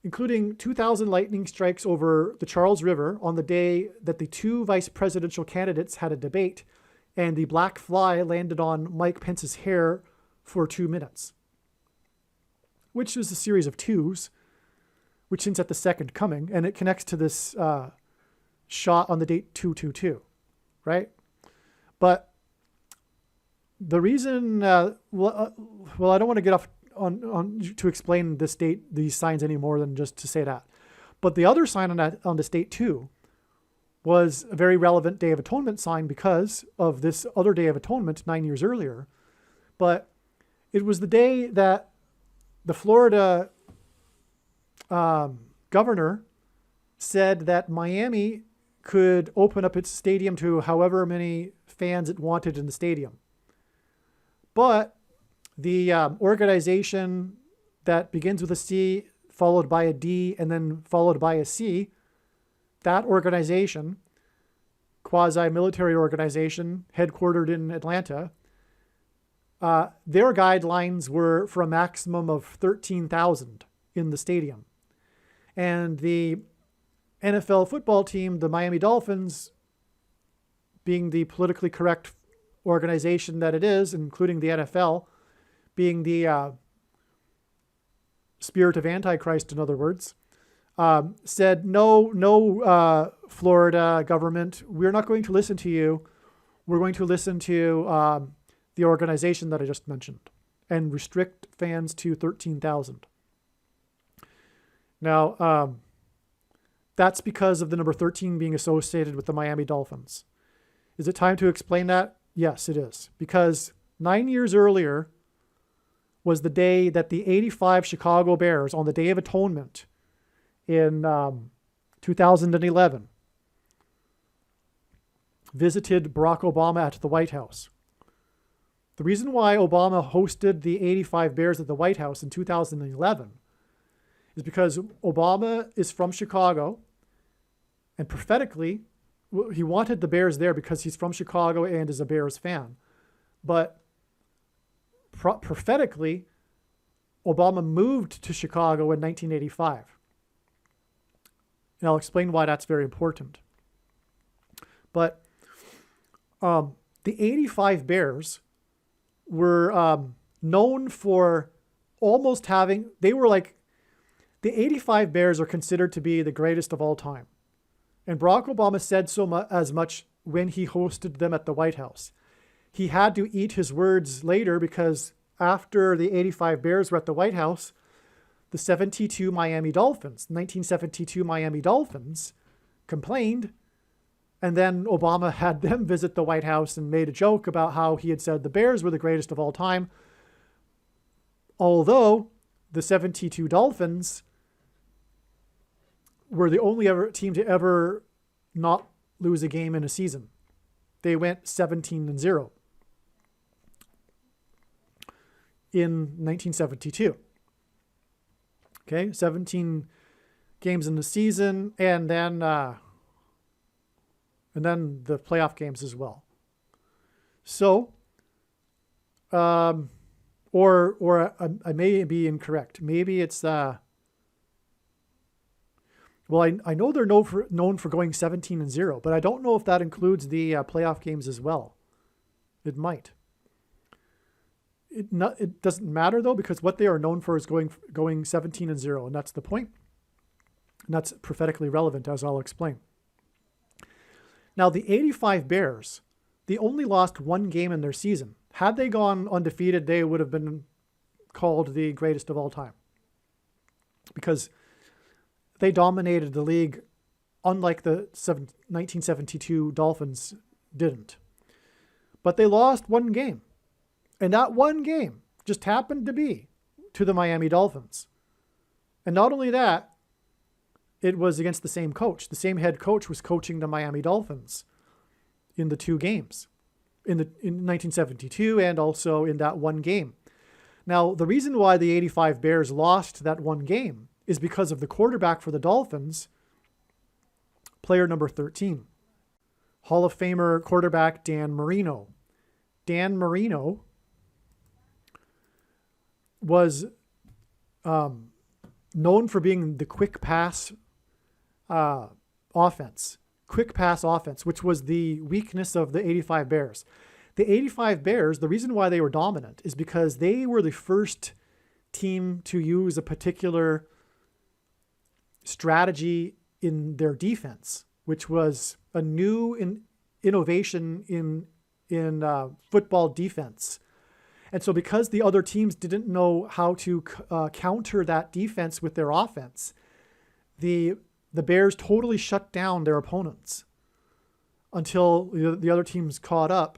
including 2,000 lightning strikes over the Charles River on the day that the two vice presidential candidates had a debate, and the black fly landed on Mike Pence's hair for 2 minutes, which was a series of twos, which hints at the second coming, and it connects to this shot on the date 222, right? But the reason, I don't want to get off on to explain this date, these signs, any more than just to say that. But the other sign on this date too was a very relevant Day of Atonement sign because of this other Day of Atonement 9 years earlier. But it was the day that the Florida governor said that Miami could open up its stadium to however many fans it wanted in the stadium. But the organization that begins with a C, followed by a D, and then followed by a C, that organization, quasi-military organization headquartered in Atlanta, their guidelines were for a maximum of 13,000 in the stadium. And the NFL football team, the Miami Dolphins, being the politically correct organization that it is, including the NFL, being the spirit of Antichrist, in other words, said, no, Florida government, we're not going to listen to you. We're going to listen to the organization that I just mentioned and restrict fans to 13,000. Now, that's because of the number 13 being associated with the Miami Dolphins. Is it time to explain that? Yes, it is. Because 9 years earlier was the day that the 85 Chicago Bears, on the Day of Atonement in 2011, visited Barack Obama at the White House. The reason why Obama hosted the 85 Bears at the White House in 2011 is because Obama is from Chicago, and prophetically, he wanted the Bears there because he's from Chicago and is a Bears fan. But prophetically, Obama moved to Chicago in 1985. And I'll explain why that's very important. But the 85 Bears were known for almost having, they were like, the 85 Bears are considered to be the greatest of all time. And Barack Obama said as much when he hosted them at the White House. He had to eat his words later because after the 85 Bears were at the White House, the 1972 Miami Dolphins complained, and then Obama had them visit the White House and made a joke about how he had said the Bears were the greatest of all time, although the 1972 Dolphins were the only team to ever not lose a game in a season. They went 17-0 in 1972. Okay, 17 games in the season, and then the playoff games as well. So, or I may be incorrect. Maybe it's well, I know they're known for going 17-0, but I don't know if that includes the playoff games as well. It might. It doesn't matter though, because what they are known for is going 17-0, and that's the point. And that's prophetically relevant, as I'll explain. Now, the 85 Bears, they only lost one game in their season. Had they gone undefeated, they would have been called the greatest of all time because they dominated the league unlike the 1972 Dolphins didn't. But they lost one game. And that one game just happened to be to the Miami Dolphins. And not only that, it was against the same coach. The same head coach was coaching the Miami Dolphins in the two games, in 1972 and also in that one game. Now, the reason why the 85 Bears lost that one game is because of the quarterback for the Dolphins, player number 13, Hall of Famer quarterback Dan Marino. Dan Marino was known for being the quick pass offense, which was the weakness of the 85 Bears. The 85 Bears, the reason why they were dominant is because they were the first team to use a particular strategy in their defense, which was a new innovation in football defense. And so because the other teams didn't know how to counter that defense with their offense, the Bears totally shut down their opponents until the other teams caught up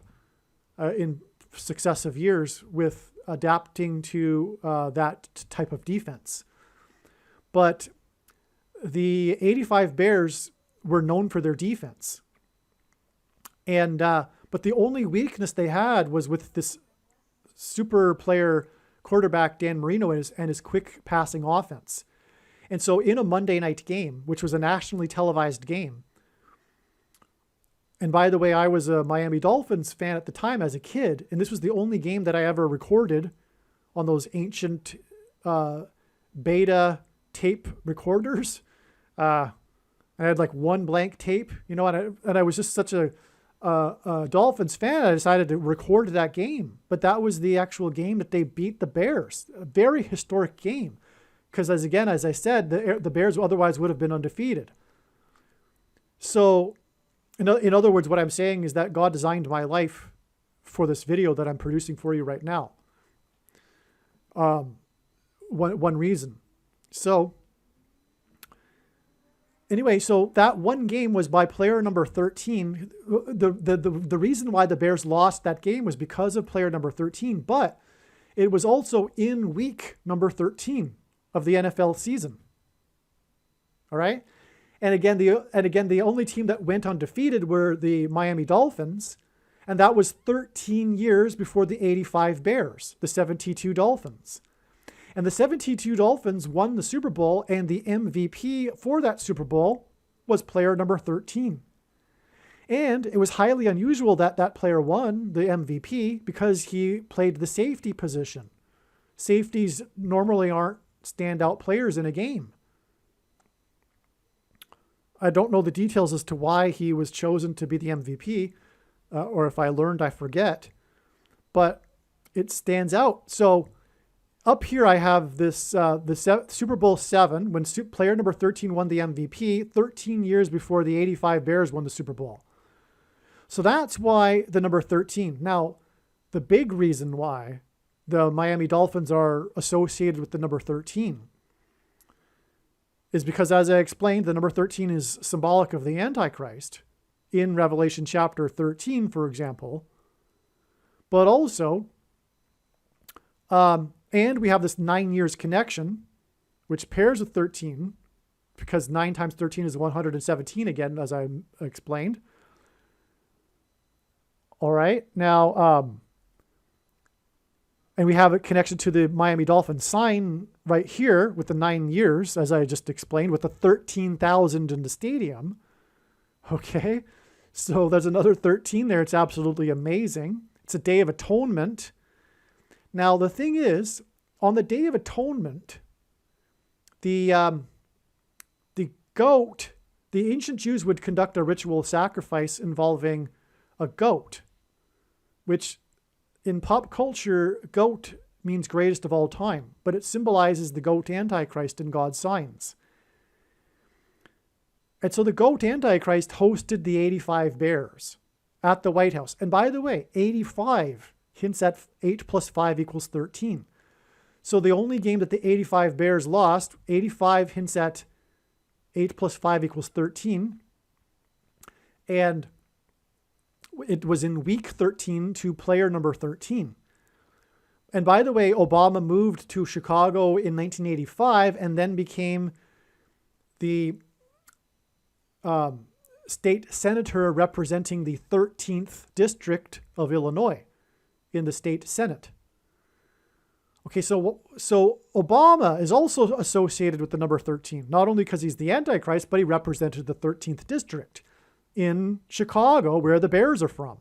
in successive years with adapting to that type of defense. But the 85 Bears were known for their defense. And but the only weakness they had was with this super player quarterback Dan Marino and his quick passing offense. And so in a Monday night game, which was a nationally televised game, and by the way, I was a Miami Dolphins fan at the time as a kid, and this was the only game that I ever recorded on those ancient beta tape recorders. I had like one blank tape, and I was just such a Dolphins fan, I decided to record that game. But that was the actual game that they beat the Bears. A very historic game. Because as I said, the Bears otherwise would have been undefeated. So, in other words, what I'm saying is that God designed my life for this video that I'm producing for you right now. One reason. So, anyway, so that one game was by player number 13. The reason why the Bears lost that game was because of player number 13, but it was also in week number 13 of the NFL season. All right? And again, the only team that went undefeated were the Miami Dolphins, and that was 13 years before the 85 Bears, the 72 Dolphins. And the 72 Dolphins won the Super Bowl, and the MVP for that Super Bowl was player number 13. And it was highly unusual that that player won the MVP because he played the safety position. Safeties normally aren't standout players in a game. I don't know the details as to why he was chosen to be the MVP, or if I learned, I forget. But it stands out. So up here I have this the Super Bowl 7 when player number 13 won the MVP 13 years before the 85 Bears won the Super Bowl. So that's why the number 13. Now, the big reason why the Miami Dolphins are associated with the number 13 is because, as I explained, the number 13 is symbolic of the Antichrist in Revelation chapter 13, for example. But also, and we have this 9 years connection, which pairs with 13, because 9 times 13 is 117 again, as I explained. All right. Now, and we have a connection to the Miami Dolphins sign right here with the 9 years, as I just explained, with the 13,000 in the stadium. Okay. So there's another 13 there. It's absolutely amazing. It's a Day of Atonement. Now, the thing is, on the Day of Atonement, the goat, the ancient Jews would conduct a ritual sacrifice involving a goat, which in pop culture, goat means greatest of all time, but it symbolizes the goat Antichrist in God's signs. And so the goat Antichrist hosted the 85 Bears at the White House. And by the way, 85 hints at 8 plus 5 equals 13. So the only game that the 85 Bears lost, 85 hints at 8 plus 5 equals 13. And it was in week 13 to player number 13. And by the way, Obama moved to Chicago in 1985 and then became the state senator representing the 13th district of Illinois in the state Senate. Okay, so Obama is also associated with the number 13, not only because he's the Antichrist, but he represented the 13th district in Chicago, where the Bears are from.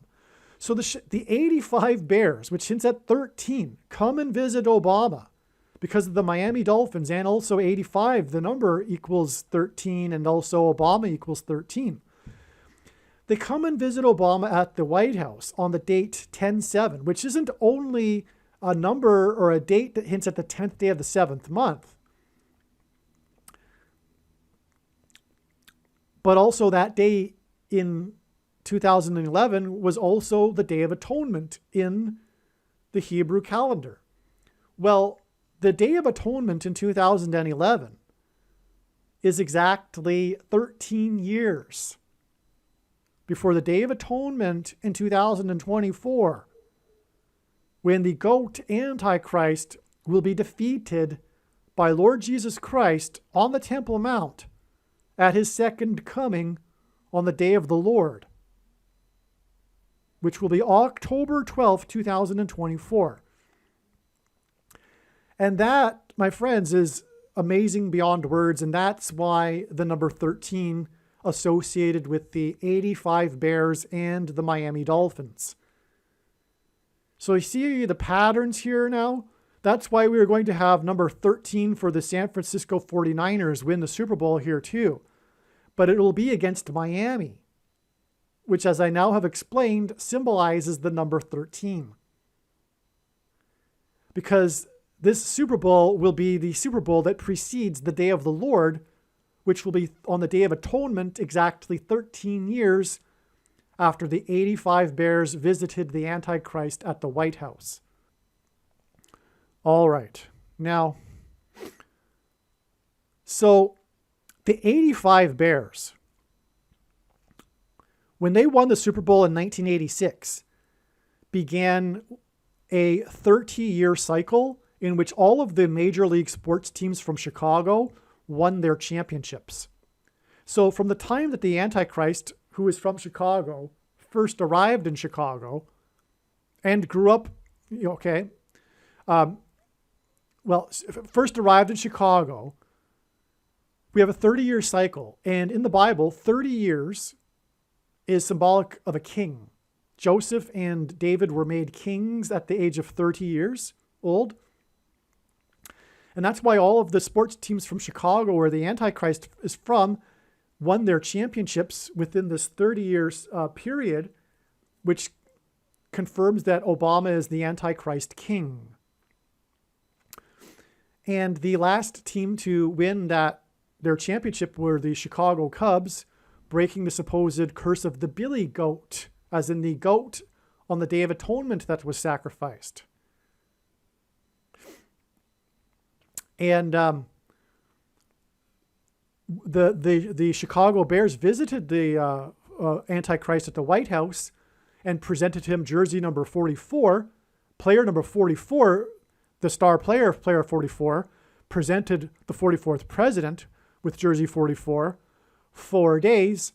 So the 85 Bears, which hints at 13, come and visit Obama because of the Miami Dolphins, and also 85, the number equals 13, and also Obama equals 13. They come and visit Obama at the White House on the date 10/7, which isn't only a number or a date that hints at the 10th day of the 7th month, but also that day in 2011 was also the Day of Atonement in the Hebrew calendar. Well, the Day of Atonement in 2011 is exactly 13 years before the Day of Atonement in 2024, when the goat Antichrist will be defeated by Lord Jesus Christ on the Temple Mount at his second coming on the day of the Lord, which will be October 12th, 2024. And that, my friends, is amazing beyond words, and that's why the number 13 associated with the 85 Bears and the Miami Dolphins. So you see the patterns here now? That's why we are going to have number 13 for the San Francisco 49ers win the Super Bowl here too. But it will be against Miami, which, as I now have explained, symbolizes the number 13. Because this Super Bowl will be the Super Bowl that precedes the Day of the Lord, which will be on the Day of Atonement, exactly 13 years after the 85 Bears visited the Antichrist at the White House. All right. Now, so the 85 Bears, when they won the Super Bowl in 1986, began a 30-year cycle in which all of the major league sports teams from Chicago won their championships. So from the time that the Antichrist, who is from Chicago, first arrived in Chicago and grew up, first arrived in Chicago, we have a 30-year cycle. And in the Bible, 30 years is symbolic of a king. Joseph and David were made kings at the age of 30 years old. And that's why all of the sports teams from Chicago, where the Antichrist is from, won their championships within this 30 years period, which confirms that Obama is the Antichrist king. And the last team to win their championship were the Chicago Cubs, breaking the supposed curse of the Billy Goat, as in the goat on the Day of Atonement that was sacrificed. And the Chicago Bears visited the Antichrist at the White House and presented him jersey number 44. Player number 44, the star player 44, presented the 44th president with jersey 44 4 days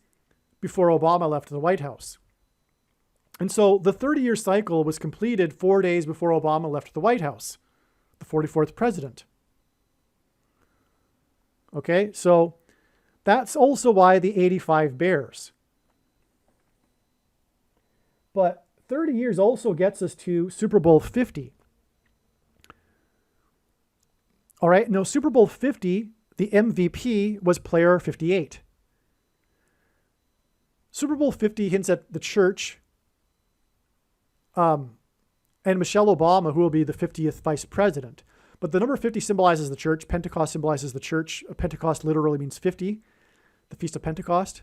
before Obama left the White House. And so the 30-year cycle was completed 4 days before Obama left the White House, the 44th president. Okay, so that's also why the 85 Bears. But 30 years also gets us to Super Bowl 50. All right, no, Super Bowl 50, the MVP was player 58. Super Bowl 50 hints at the church and Michelle Obama, who will be the 50th vice president. But the number 50 symbolizes the church. Pentecost symbolizes the church. Pentecost literally means 50, the Feast of Pentecost.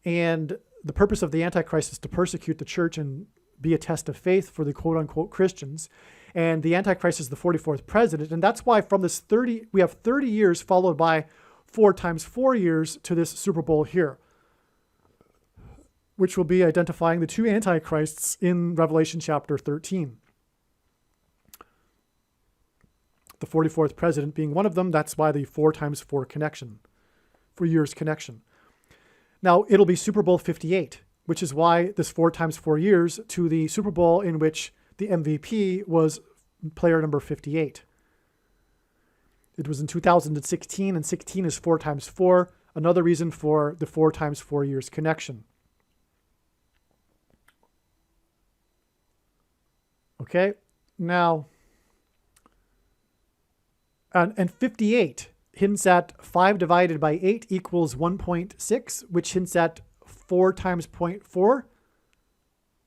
And the purpose of the Antichrist is to persecute the church and be a test of faith for the quote unquote Christians. And the Antichrist is the 44th president. And that's why from this we have 30 years followed by 4 times 4 years to this Super Bowl here, which will be identifying the 2 Antichrists in Revelation chapter 13. The 44th president being one of them. That's why the 4 times 4 years connection. Now, it'll be Super Bowl 58, which is why this 4 times 4 years to the Super Bowl in which the MVP was player number 58. It was in 2016, and 16 is 4 times 4. Another reason for the 4 times 4 years connection. Okay, now, and 58 hints at 5 divided by 8 equals 1.6, which hints at 4 times 0.4,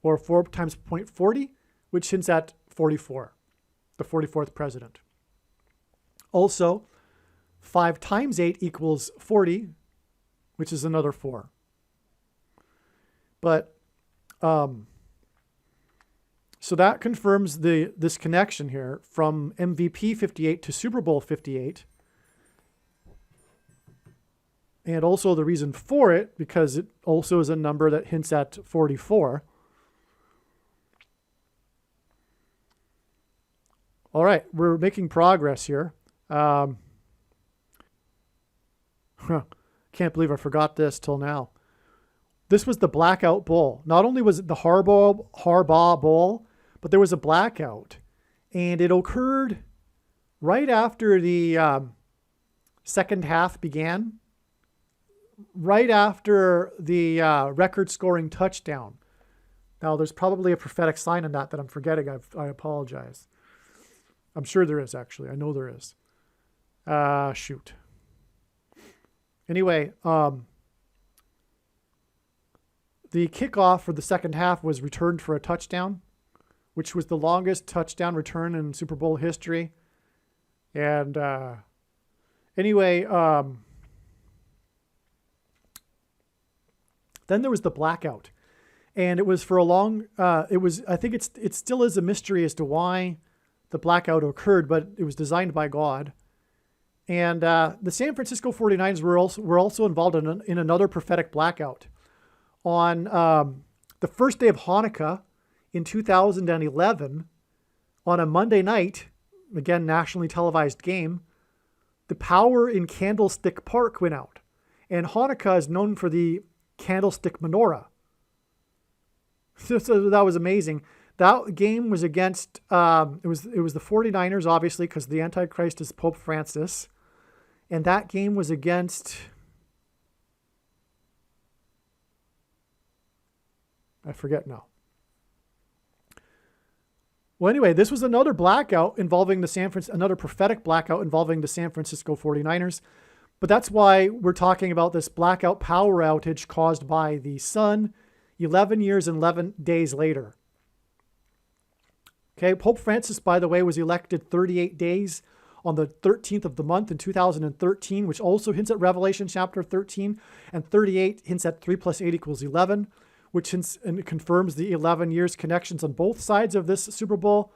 or 4 times 0.40, which hints at 44, the 44th president. Also, 5 times 8 equals 40, which is another 4. But, so that confirms this connection here from MVP 58 to Super Bowl 58. And also the reason for it, because it also is a number that hints at 44. All right, we're making progress here. Can't believe I forgot this till now. This was the blackout bowl. Not only was it the Harbaugh Bowl, but there was a blackout. And it occurred right after the second half began, right after the record-scoring touchdown. Now, there's probably a prophetic sign in that I'm forgetting. I apologize. I'm sure there is, actually. I know there is. Shoot. Anyway, the kickoff for the second half was returned for a touchdown, which was the longest touchdown return in Super Bowl history. And anyway, then there was the blackout. And it was for a long, I think it still is a mystery as to why the blackout occurred, but it was designed by God. And the San Francisco 49ers were also involved in another prophetic blackout. On the first day of Hanukkah in 2011, on a Monday night, again, nationally televised game, the power in Candlestick Park went out. And Hanukkah is known for the candlestick menorah. So that was amazing. That game was against, it was the 49ers, obviously, because the Antichrist is Pope Francis. And that game was against, I forget now. Well, anyway, this was another blackout involving another prophetic blackout involving the San Francisco 49ers. But that's why we're talking about this blackout power outage caused by the sun 11 years and 11 days later. Okay, Pope Francis, by the way, was elected 38 days on the 13th of the month in 2013, which also hints at Revelation chapter 13, and 38 hints at 3 plus 8 equals 11, which hints and confirms the 11 years connections on both sides of this Super Bowl.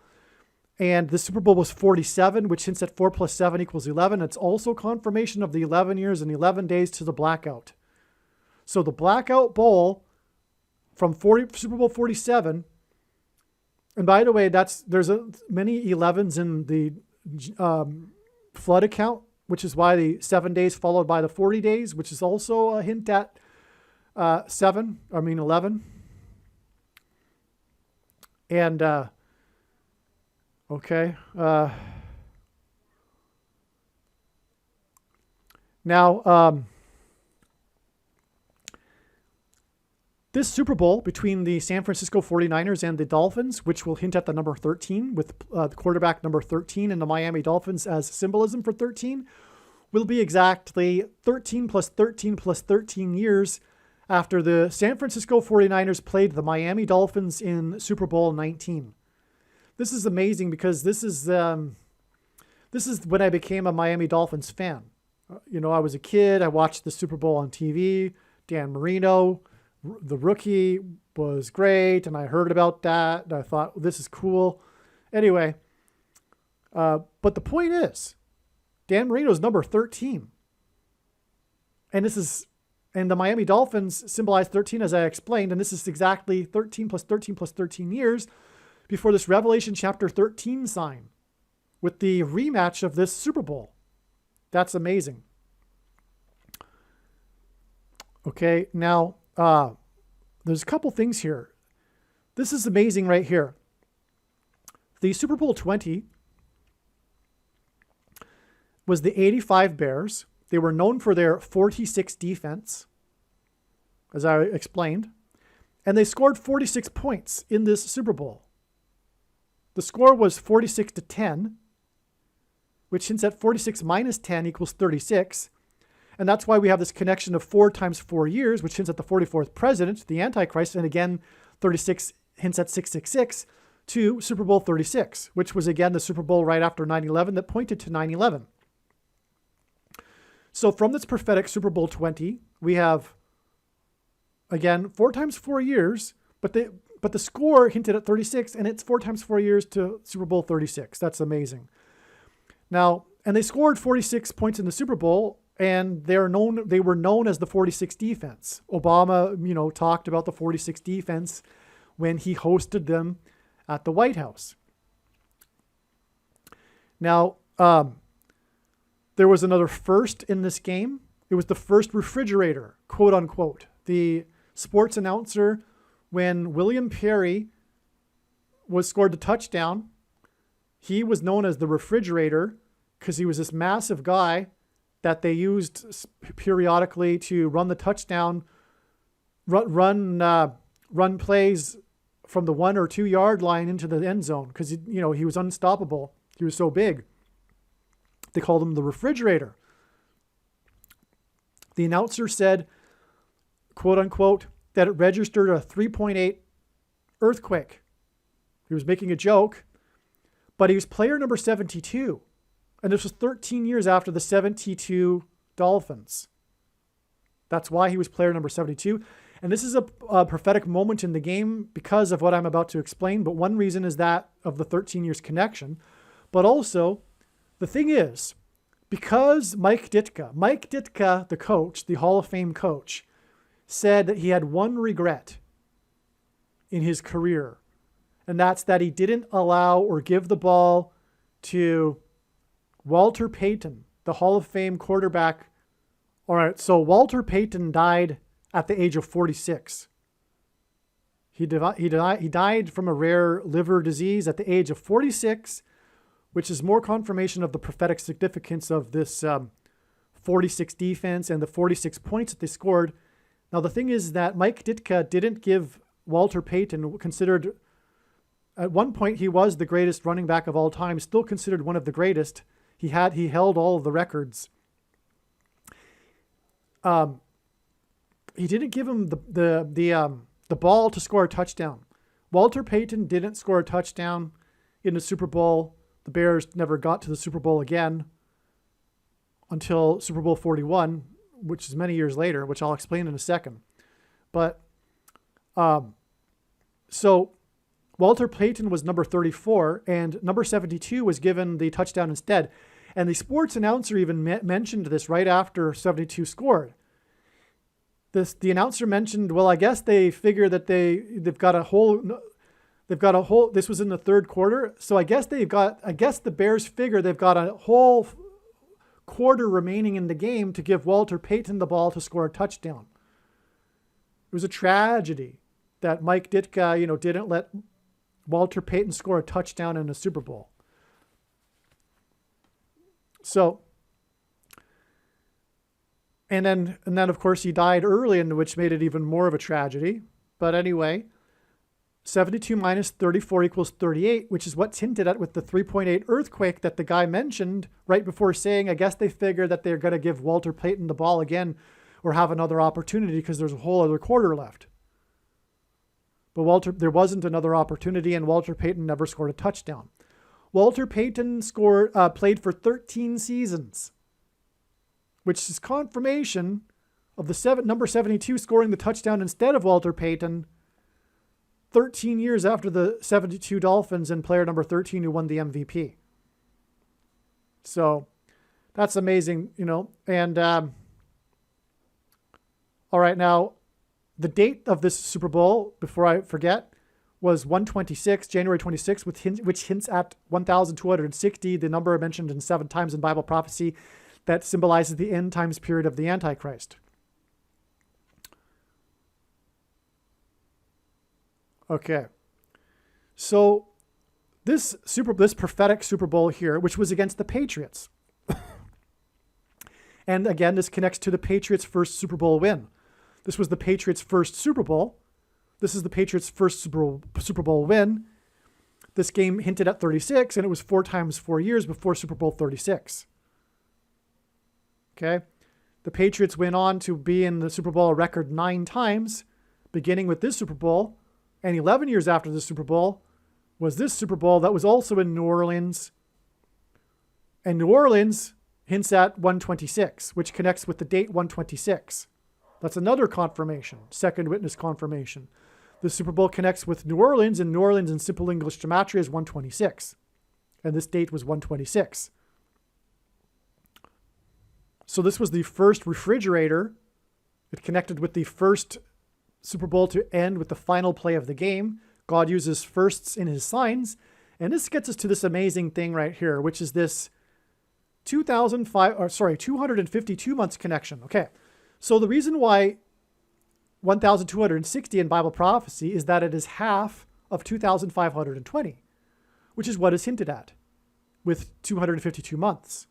And the Super Bowl was 47, which hints at 4 plus 7 equals 11. It's also confirmation of the 11 years and 11 days to the blackout. So the blackout bowl from Super Bowl 47, and by the way, there's many 11s in the flood account, which is why the 7 days followed by the 40 days, which is also a hint at 11. And, okay. Now, this Super Bowl between the San Francisco 49ers and the Dolphins, which will hint at the number 13 with the quarterback number 13 and the Miami Dolphins as symbolism for 13, will be exactly 13 plus 13 plus 13 years after the San Francisco 49ers played the Miami Dolphins in Super Bowl 19. This is amazing because this is when I became a Miami Dolphins fan. I was a kid. I watched the Super Bowl on TV. Dan Marino, the rookie was great, and I heard about that, and I thought, this is cool. Anyway, but the point is, Dan Marino's number 13. And the Miami Dolphins symbolize 13, as I explained, and this is exactly 13 plus 13 plus 13 years before this Revelation chapter 13 sign with the rematch of this Super Bowl. That's amazing. Okay, now there's a couple things here. This is amazing right here. The Super Bowl 20 was the 85 Bears. They were known for their 46 defense, as I explained, and they scored 46 points in this Super Bowl. The score was 46-10, which hints at 46 minus 10 equals 36. And that's why we have this connection of 4 times 4 years, which hints at the 44th president, the Antichrist. And again, 36 hints at 666 to Super Bowl 36, which was again the Super Bowl right after 9/11 that pointed to 9/11. So from this prophetic Super Bowl 20, we have, again, 4 times 4 years, but the score hinted at 36, and it's 4 times 4 years to Super Bowl 36. That's amazing. Now, and they scored 46 points in the Super Bowl, and they were known as the 46 defense. Obama, talked about the 46 defense when he hosted them at the White House. Now, there was another first in this game. It was the first refrigerator, quote unquote. The sports announcer, when William Perry scored the touchdown, he was known as the refrigerator because he was this massive guy that they used periodically to run the touchdown, run plays from the 1 or 2 yard line into the end zone because he was unstoppable. He was so big. They called him the refrigerator. The announcer said, quote unquote, that it registered a 3.8 earthquake. He was making a joke, but he was player number 72. And this was 13 years after the 72 Dolphins. That's why he was player number 72. And this is a prophetic moment in the game because of what I'm about to explain. But one reason is that of the 13 years connection. But also, the thing is, because Mike Ditka, the coach, the Hall of Fame coach, said that he had one regret in his career, and that's that he didn't allow or give the ball to Walter Payton, the Hall of Fame quarterback. All right, so Walter Payton died at the age of 46. He died from a rare liver disease at the age of 46, which is more confirmation of the prophetic significance of this 46 defense and the 46 points that they scored. Now, the thing is that Mike Ditka didn't give Walter Payton, considered at one point he was the greatest running back of all time, still considered one of the greatest. He held all of the records. He didn't give him the ball to score a touchdown. Walter Payton didn't score a touchdown in the Super Bowl. The Bears never got to the Super Bowl again until Super Bowl 41, which is many years later, which I'll explain in a second. But so Walter Payton was number 34, and number 72 was given the touchdown instead. And the sports announcer even mentioned this right after 72 scored. The announcer mentioned, well, I guess they figure that they've got a whole. This was in the third quarter, so I guess the Bears figure they've got a whole quarter remaining in the game to give Walter Payton the ball to score a touchdown. It was a tragedy that Mike Ditka, didn't let Walter Payton score a touchdown in a Super Bowl. So, and then of course he died early, which made it even more of a tragedy. But anyway, 72 minus 34 equals 38, which is what's hinted at with the 3.8 earthquake that the guy mentioned right before saying, I guess they figure that they're going to give Walter Payton the ball again or have another opportunity because there's a whole other quarter left. But there wasn't another opportunity, and Walter Payton never scored a touchdown. Walter Payton played for 13 seasons, which is confirmation of the number 72 scoring the touchdown instead of Walter Payton 13 years after the 72 Dolphins and player number 13 who won the MVP. So that's amazing, And all right, now the date of this Super Bowl, before I forget, was January 26, which hints at 1,260, the number mentioned in 7 times in Bible prophecy that symbolizes the end times period of the Antichrist. Okay. So this prophetic Super Bowl here, which was against the Patriots. And again, this connects to the Patriots' first Super Bowl win. This was the Patriots' first Super Bowl. This is the Patriots' first Super Bowl win. This game hinted at 36, and it was 4 times 4 years before Super Bowl 36. Okay? The Patriots went on to be in the Super Bowl a record 9 times, beginning with this Super Bowl, and 11 years after the Super Bowl was this Super Bowl that was also in New Orleans. And New Orleans hints at 126, which connects with the date 126. That's another confirmation, second witness confirmation. The Super Bowl connects with New Orleans, and New Orleans in Simple English Gematria is 126. And this date was 126. So this was the first refrigerator. It connected with the first Super Bowl to end with the final play of the game. God uses firsts in his signs. And this gets us to this amazing thing right here, which is this 252 months connection. Okay. So the reason why 1,260 in Bible prophecy is that it is half of 2,520, which is what is hinted at with 252 months.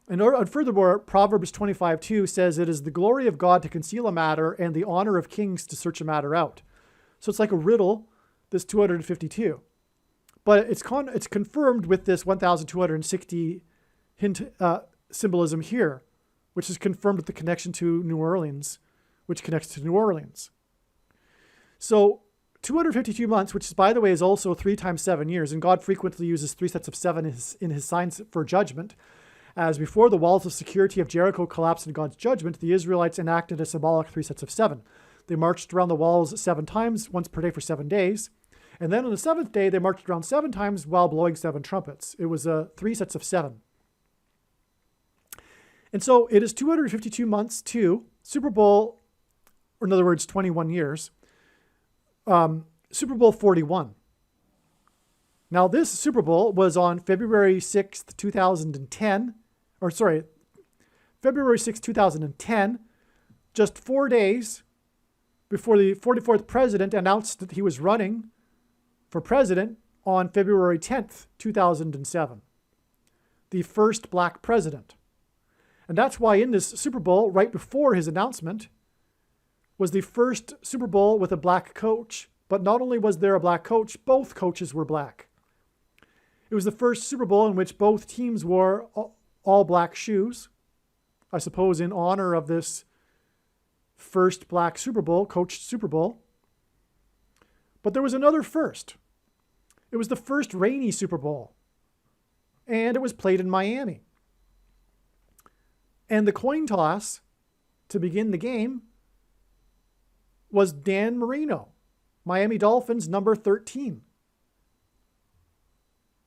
And furthermore, Proverbs 25:2 says it is the glory of God to conceal a matter and the honor of kings to search a matter out. So it's like a riddle, this 252. But it's confirmed with this 1,260 hint symbolism here, which is confirmed with the connection to New Orleans, which connects to New Orleans. So 252 months, which by the way is also 3 times 7 years, and God frequently uses 3 sets of 7 in his signs for judgment. As before the walls of security of Jericho collapsed in God's judgment, the Israelites enacted a symbolic 3 sets of 7. They marched around the walls 7 times, once per day for 7 days. And then on the 7th day, they marched around 7 times while blowing 7 trumpets. It was 3 sets of 7. And so it is 252 months to Super Bowl, or in other words, 21 years, Super Bowl 41. Now this Super Bowl was on February 6th, 2010, February 6th, 2010, just 4 days before the 44th president announced that he was running for president on February 10th, 2007. The first black president. And that's why in this Super Bowl, right before his announcement, was the first Super Bowl with a black coach. But not only was there a black coach, both coaches were black. It was the first Super Bowl in which both teams wore all black shoes, I suppose in honor of this first black Super Bowl, coached Super Bowl. But there was another first. It was the first rainy Super Bowl, and it was played in Miami. And the coin toss to begin the game was Dan Marino, Miami Dolphins number 13.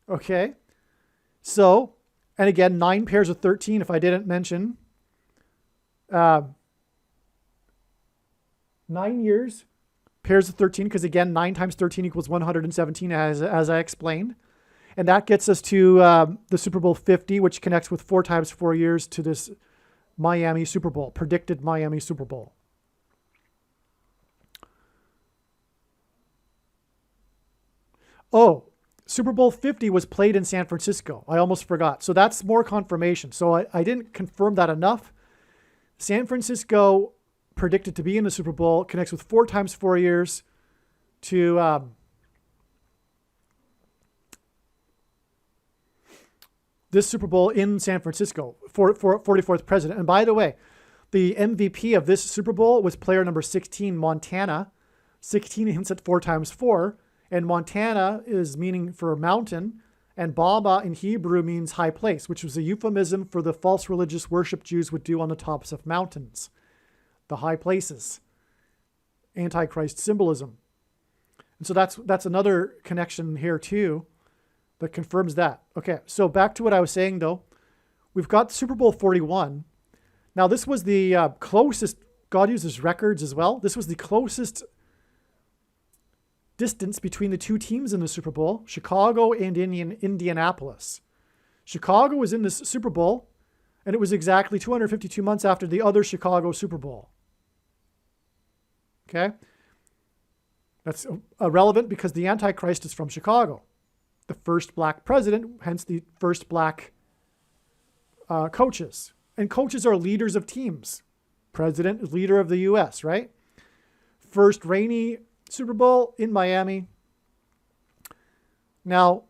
Okay, so, and again, 9 pairs of 13, if I didn't mention. 9 years, pairs of 13, because again, 9 times 13 equals 117, as I explained. And that gets us to the Super Bowl 50, which connects with 4 times 4 years to this Miami Super Bowl, predicted Miami Super Bowl. Oh, Super Bowl 50 was played in San Francisco. I almost forgot. So that's more confirmation. So I didn't confirm that enough. San Francisco predicted to be in the Super Bowl, connects with 4 times 4 years to this Super Bowl in San Francisco for 44th president. And by the way, the MVP of this Super Bowl was player number 16, Montana. 16 hints at 4 times 4. And Montana is meaning for mountain, And Bama in Hebrew means high place, which was a euphemism for the false religious worship Jews would do on the tops of mountains, the high places, Antichrist symbolism. And so that's another connection here too that confirms that. Okay, so back to what I was saying though. We've got Super Bowl 41. Now this was the closest, God uses records as well. This was the closest distance between the two teams in the Super Bowl, Chicago and Indianapolis. Chicago was in this Super Bowl, and it was exactly 252 months after the other Chicago Super Bowl. Okay? That's irrelevant because the Antichrist is from Chicago. The first black president, hence the first black coaches. And coaches are leaders of teams. President is leader of the U.S., right? First rainy Super Bowl in Miami. Now,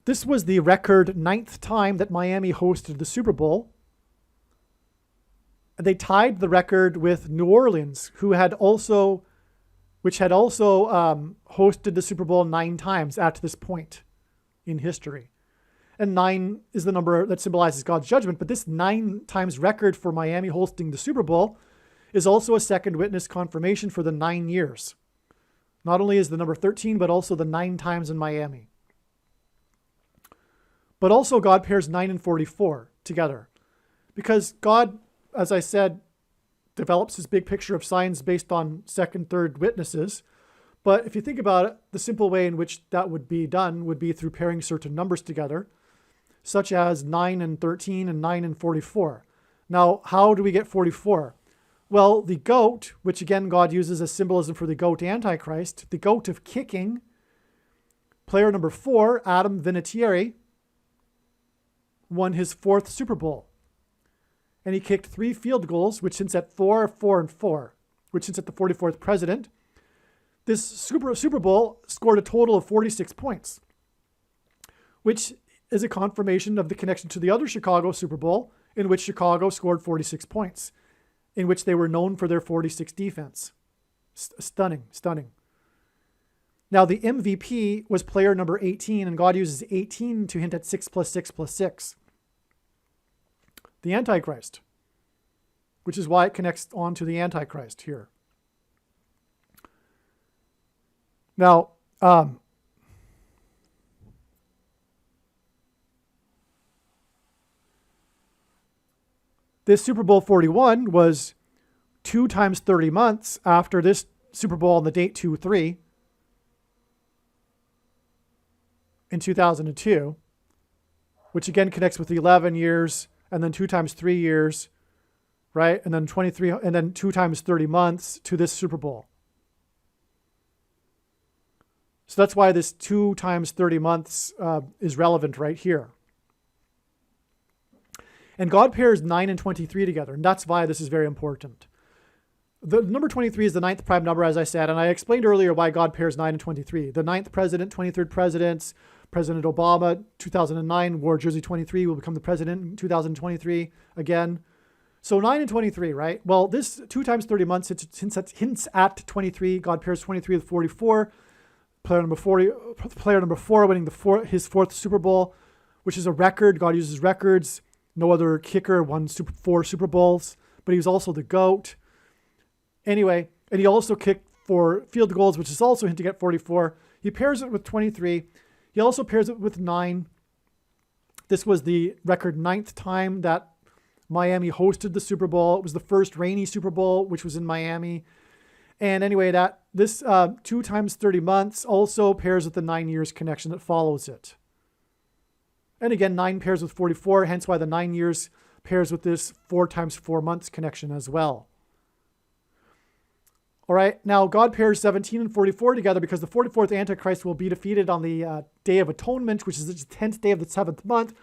this was the record 9th time that Miami hosted the Super Bowl. They tied the record with New Orleans, which had also hosted the Super Bowl 9 times at this point in history. And 9 is the number that symbolizes God's judgment. But this 9 times record for Miami hosting the Super Bowl is also a second witness confirmation for the 9 years. Not only is the number 13, but also the 9 times in Miami. But also God pairs 9 and 44 together. Because God, as I said, develops his big picture of signs based on second, third witnesses. But if you think about it, the simple way in which that would be done would be through pairing certain numbers together, such as 9 and 13 and 9 and 44. Now, how do we get 44? Well, the goat, which again God uses as symbolism for the goat Antichrist, the goat of kicking, player number 4, Adam Vinatieri, won his 4th Super Bowl. And he kicked 3 field goals, which hints at 4, 4, and 4, which hints at the 44th president. This Super Bowl scored a total of 46 points, which is a confirmation of the connection to the other Chicago Super Bowl, in which Chicago scored 46 points, in which they were known for their 46 defense. Stunning. Now, the MVP was player number 18, and God uses 18 to hint at 6 plus 6 plus 6. The Antichrist, which is why it connects on to the Antichrist here. Now, this Super Bowl 41 was 2 times 30 months after this Super Bowl on the date 2-3 in 2002, which again connects with the 11 years and then 2 times 3 years, right? And then 23, and then 2 times 30 months to this Super Bowl. So that's why this 2 times 30 months is relevant right here. And God pairs 9 and 23 together, and that's why this is very important. The number 23 is the 9th prime number, as I said, and I explained earlier why God pairs 9 and 23. The 9th president, 23rd presidents, President Obama, 2009, wore jersey 23, will become the president in 2023 again. So 9 and 23, right? Well, this 2 times 30 months hints at 23. God pairs 23 with 44. Player number 4 winning his 4th Super Bowl, which is a record. God uses records. No other kicker won 4 Super Bowls, but he was also the GOAT. Anyway, and he also kicked 4 field goals, which is also hinting at 44. He pairs it with 23. He also pairs it with 9. This was the record 9th time that Miami hosted the Super Bowl. It was the first rainy Super Bowl, which was in Miami. And anyway, this 2 times 30 months also pairs with the 9 years connection that follows it. And again, 9 pairs with 44, hence why the 9 years pairs with this 4 times 4 months connection as well. All right, now God pairs 17 and 44 together because the 44th Antichrist will be defeated on the Day of Atonement, which is the 10th day of the 7th month,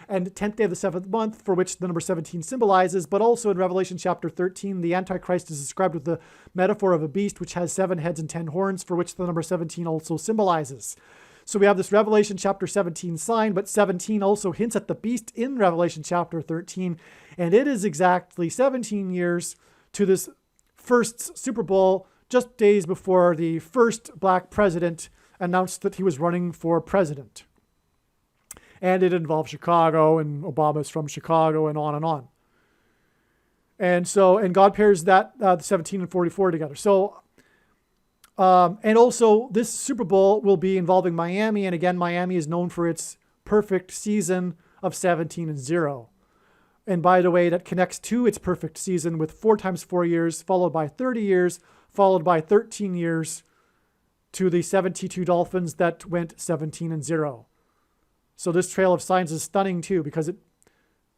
and 10th day of the 7th month, for which the number 17 symbolizes. But also in Revelation chapter 13, the Antichrist is described with the metaphor of a beast which has 7 heads and 10 horns, for which the number 17 also symbolizes. So we have this Revelation chapter 17 sign, but 17 also hints at the beast in Revelation chapter 13, and it is exactly 17 years to this first Super Bowl, just days before the first black president announced that he was running for president. And it involved Chicago, and Obama's from Chicago, and on and on. And so, and God pairs that 17 and 44 together. So, and also this Super Bowl will be involving Miami. And again, Miami is known for its perfect season of 17 and 0. And by the way, that connects to its perfect season with 4 times 4 years, followed by 30 years, followed by 13 years to the 72 Dolphins that went 17 and 0. So this trail of signs is stunning too, because it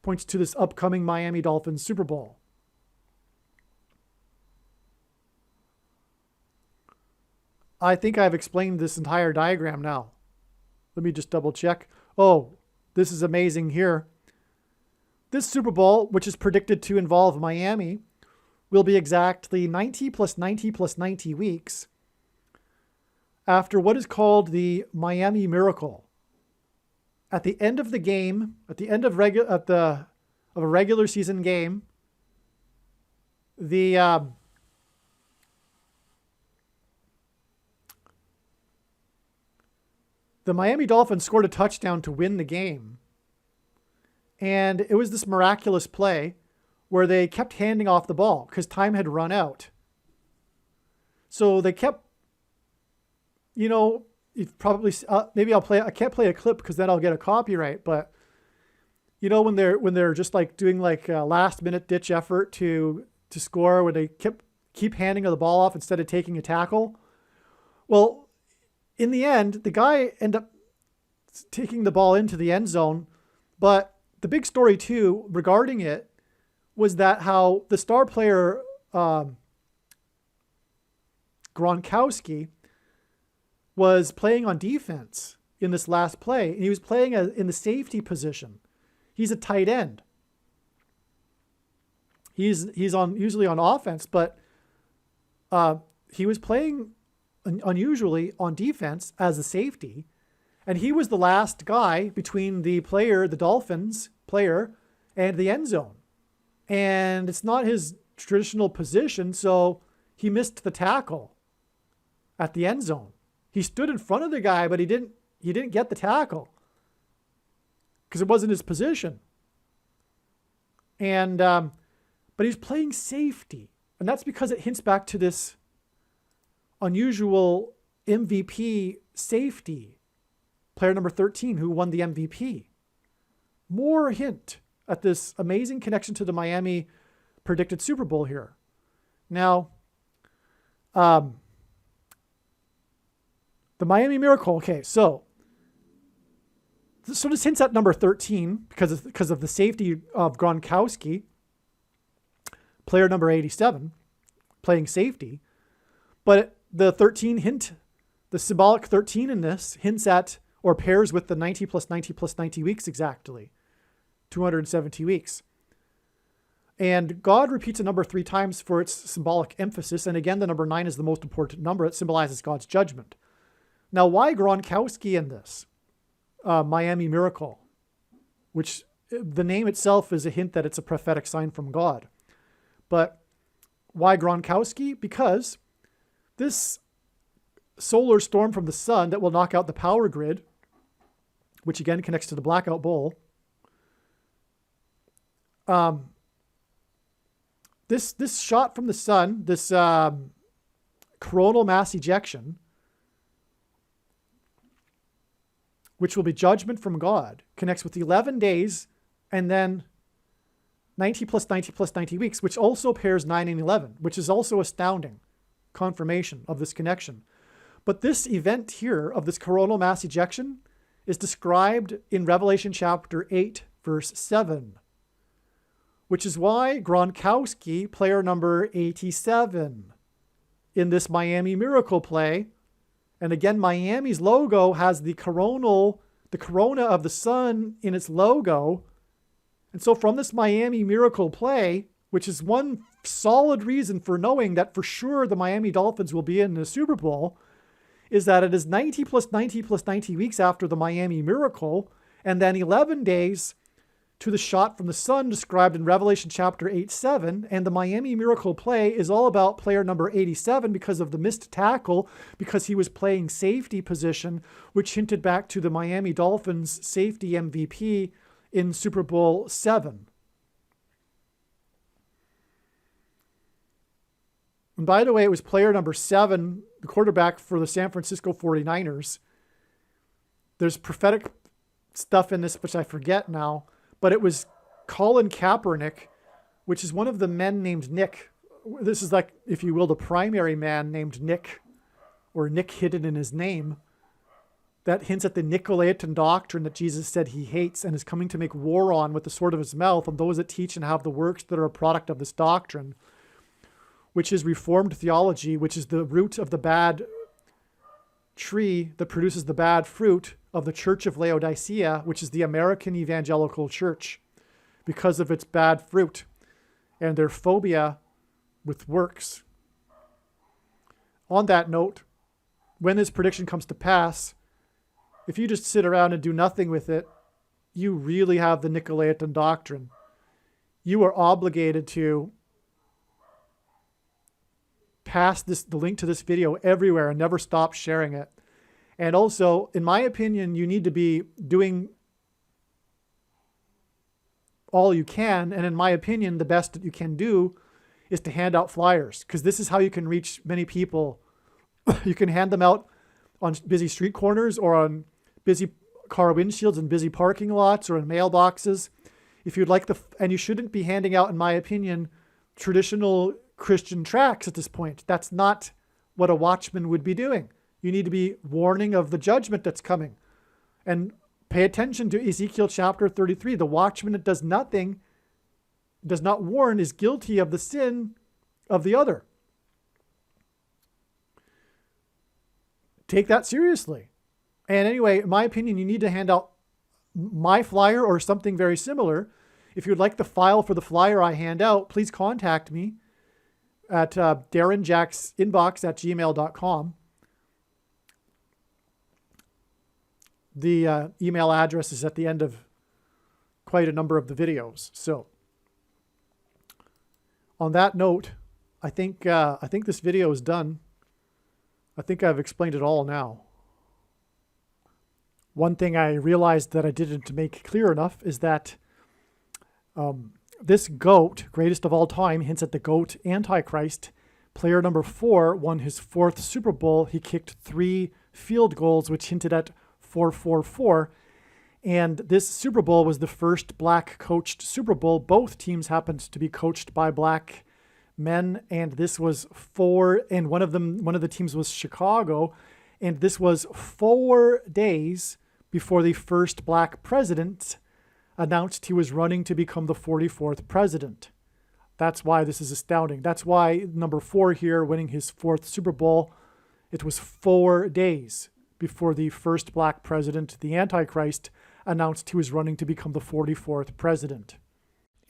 points to this upcoming Miami Dolphins Super Bowl. I think I've explained this entire diagram now. Let me just double check. Oh, this is amazing here. This Super Bowl, which is predicted to involve Miami, will be exactly 90 plus 90 plus 90 weeks after what is called the Miami Miracle. At the end of the game, at the end of a regular season game, the Miami Dolphins scored a touchdown to win the game. And it was this miraculous play where they kept handing off the ball because time had run out. So they kept, you've probably, maybe I can't play a clip because then I'll get a copyright, but when they're just like doing like a last minute ditch effort to score, where they keep handing the ball off instead of taking a tackle. Well, in the end, the guy ended up taking the ball into the end zone. But the big story too regarding it was that how the star player Gronkowski was playing on defense in this last play. And he was playing in the safety position. He's a tight end. He's usually on offense, but he was playing unusually on defense as a safety. And he was the last guy between the Dolphins player, and the end zone. And it's not his traditional position, so he missed the tackle at the end zone. He stood in front of the guy, but he didn't get the tackle because it wasn't his position. And but he's playing safety, and that's because it hints back to this unusual MVP safety, player number 13, who won the MVP. More hint at this amazing connection to the Miami predicted Super Bowl here. Now, the Miami Miracle. Okay, so this hints at number 13 because of the safety of Gronkowski, player number 87, playing safety. But the 13 hint, the symbolic 13 in this hints at or pairs with the 90 plus 90 plus 90 weeks exactly, 270 weeks. And God repeats a number 3 times for its symbolic emphasis. And again, the number 9 is the most important number. It symbolizes God's judgment. Now, why Gronkowski in this Miami Miracle? Which the name itself is a hint that it's a prophetic sign from God. But why Gronkowski? Because this solar storm from the sun that will knock out the power grid, which again connects to the blackout bowl, this shot from the sun, this coronal mass ejection, which will be judgment from God, connects with 11 days and then 90 plus 90 plus 90 weeks, which also pairs 9 and 11, which is also astounding confirmation of this connection. But this event here of this coronal mass ejection is described in Revelation chapter 8, verse 7, which is why Gronkowski, player number 87, in this Miami Miracle play, and again, Miami's logo has the corona of the sun in its logo. And so from this Miami Miracle play, which is one solid reason for knowing that for sure the Miami Dolphins will be in the Super Bowl, is that it is 90 plus 90 plus 90 weeks after the Miami Miracle, and then 11 days to the shot from the sun described in Revelation chapter 8:7, and the Miami Miracle play is all about player number 87 because of the missed tackle, because he was playing safety position, which hinted back to the Miami Dolphins safety MVP in Super Bowl VII. And by the way, it was player number 7, the quarterback for the San Francisco 49ers. There's prophetic stuff in this, which I forget now, but it was Colin Kaepernick, which is one of the men named Nick. This is like, if you will, the primary man named Nick, or Nick hidden in his name, that hints at the Nicolaitan doctrine that Jesus said he hates and is coming to make war on with the sword of his mouth on those that teach and have the works that are a product of this doctrine, which is Reformed theology, which is the root of the bad tree that produces the bad fruit of the Church of Laodicea, which is the American evangelical church, because of its bad fruit and their phobia with works. On that note, when this prediction comes to pass, if you just sit around and do nothing with it, you really have the Nicolaitan doctrine. You are obligated to pass the link to this video everywhere and never stop sharing it. And also, in my opinion, you need to be doing all you can. And in my opinion, the best that you can do is to hand out flyers, because this is how you can reach many people. You can hand them out on busy street corners or on busy car windshields and busy parking lots or in mailboxes. If you'd like and you shouldn't be handing out, in my opinion, traditional Christian tracts at this point. That's not what a watchman would be doing. You need to be warning of the judgment that's coming. And pay attention to Ezekiel chapter 33. The watchman that does nothing, does not warn, is guilty of the sin of the other. Take that seriously. And anyway, in my opinion, you need to hand out my flyer or something very similar. If you'd like the file for the flyer I hand out, please contact me at darrenjacksinbox@gmail.com. The email address is at the end of quite a number of the videos. So on that note, I think this video is done. I think I've explained it all now. One thing I realized that I didn't make clear enough is that this GOAT, greatest of all time, hints at the GOAT Antichrist. Player number 4 won his 4th Super Bowl. He kicked 3 field goals, which hinted at 444. And this Super Bowl was the first black coached Super Bowl. Both teams happened to be coached by black men. And this was one of the teams was Chicago. And this was 4 days before the first black president announced he was running to become the 44th president. That's why this is astounding. That's why number 4 here, winning his 4th Super Bowl, it was 4 days before the first black president, the Antichrist, announced he was running to become the 44th president.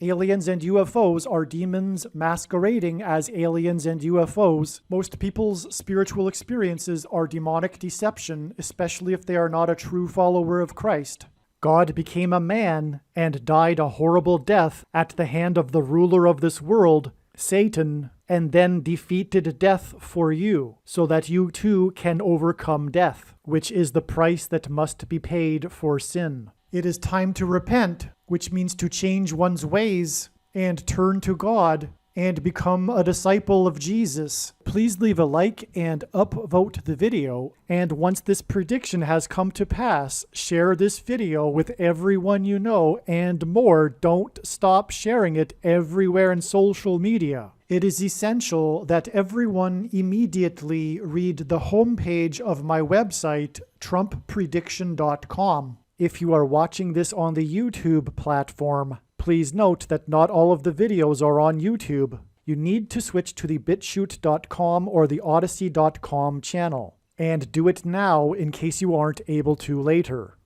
Aliens and UFOs are demons masquerading as aliens and UFOs. Most people's spiritual experiences are demonic deception, especially if they are not a true follower of Christ. God became a man and died a horrible death at the hand of the ruler of this world, Satan, and then defeated death for you, so that you too can overcome death, which is the price that must be paid for sin. It is time to repent, which means to change one's ways and turn to God and become a disciple of Jesus. Please leave a like and upvote the video. And once this prediction has come to pass, share this video with everyone you know and more. Don't stop sharing it everywhere in social media. It is essential that everyone immediately read the homepage of my website, TrumpPrediction.com. If you are watching this on the YouTube platform, please note that not all of the videos are on YouTube. You need to switch to the BitChute.com or the Odyssey.com channel. And do it now in case you aren't able to later.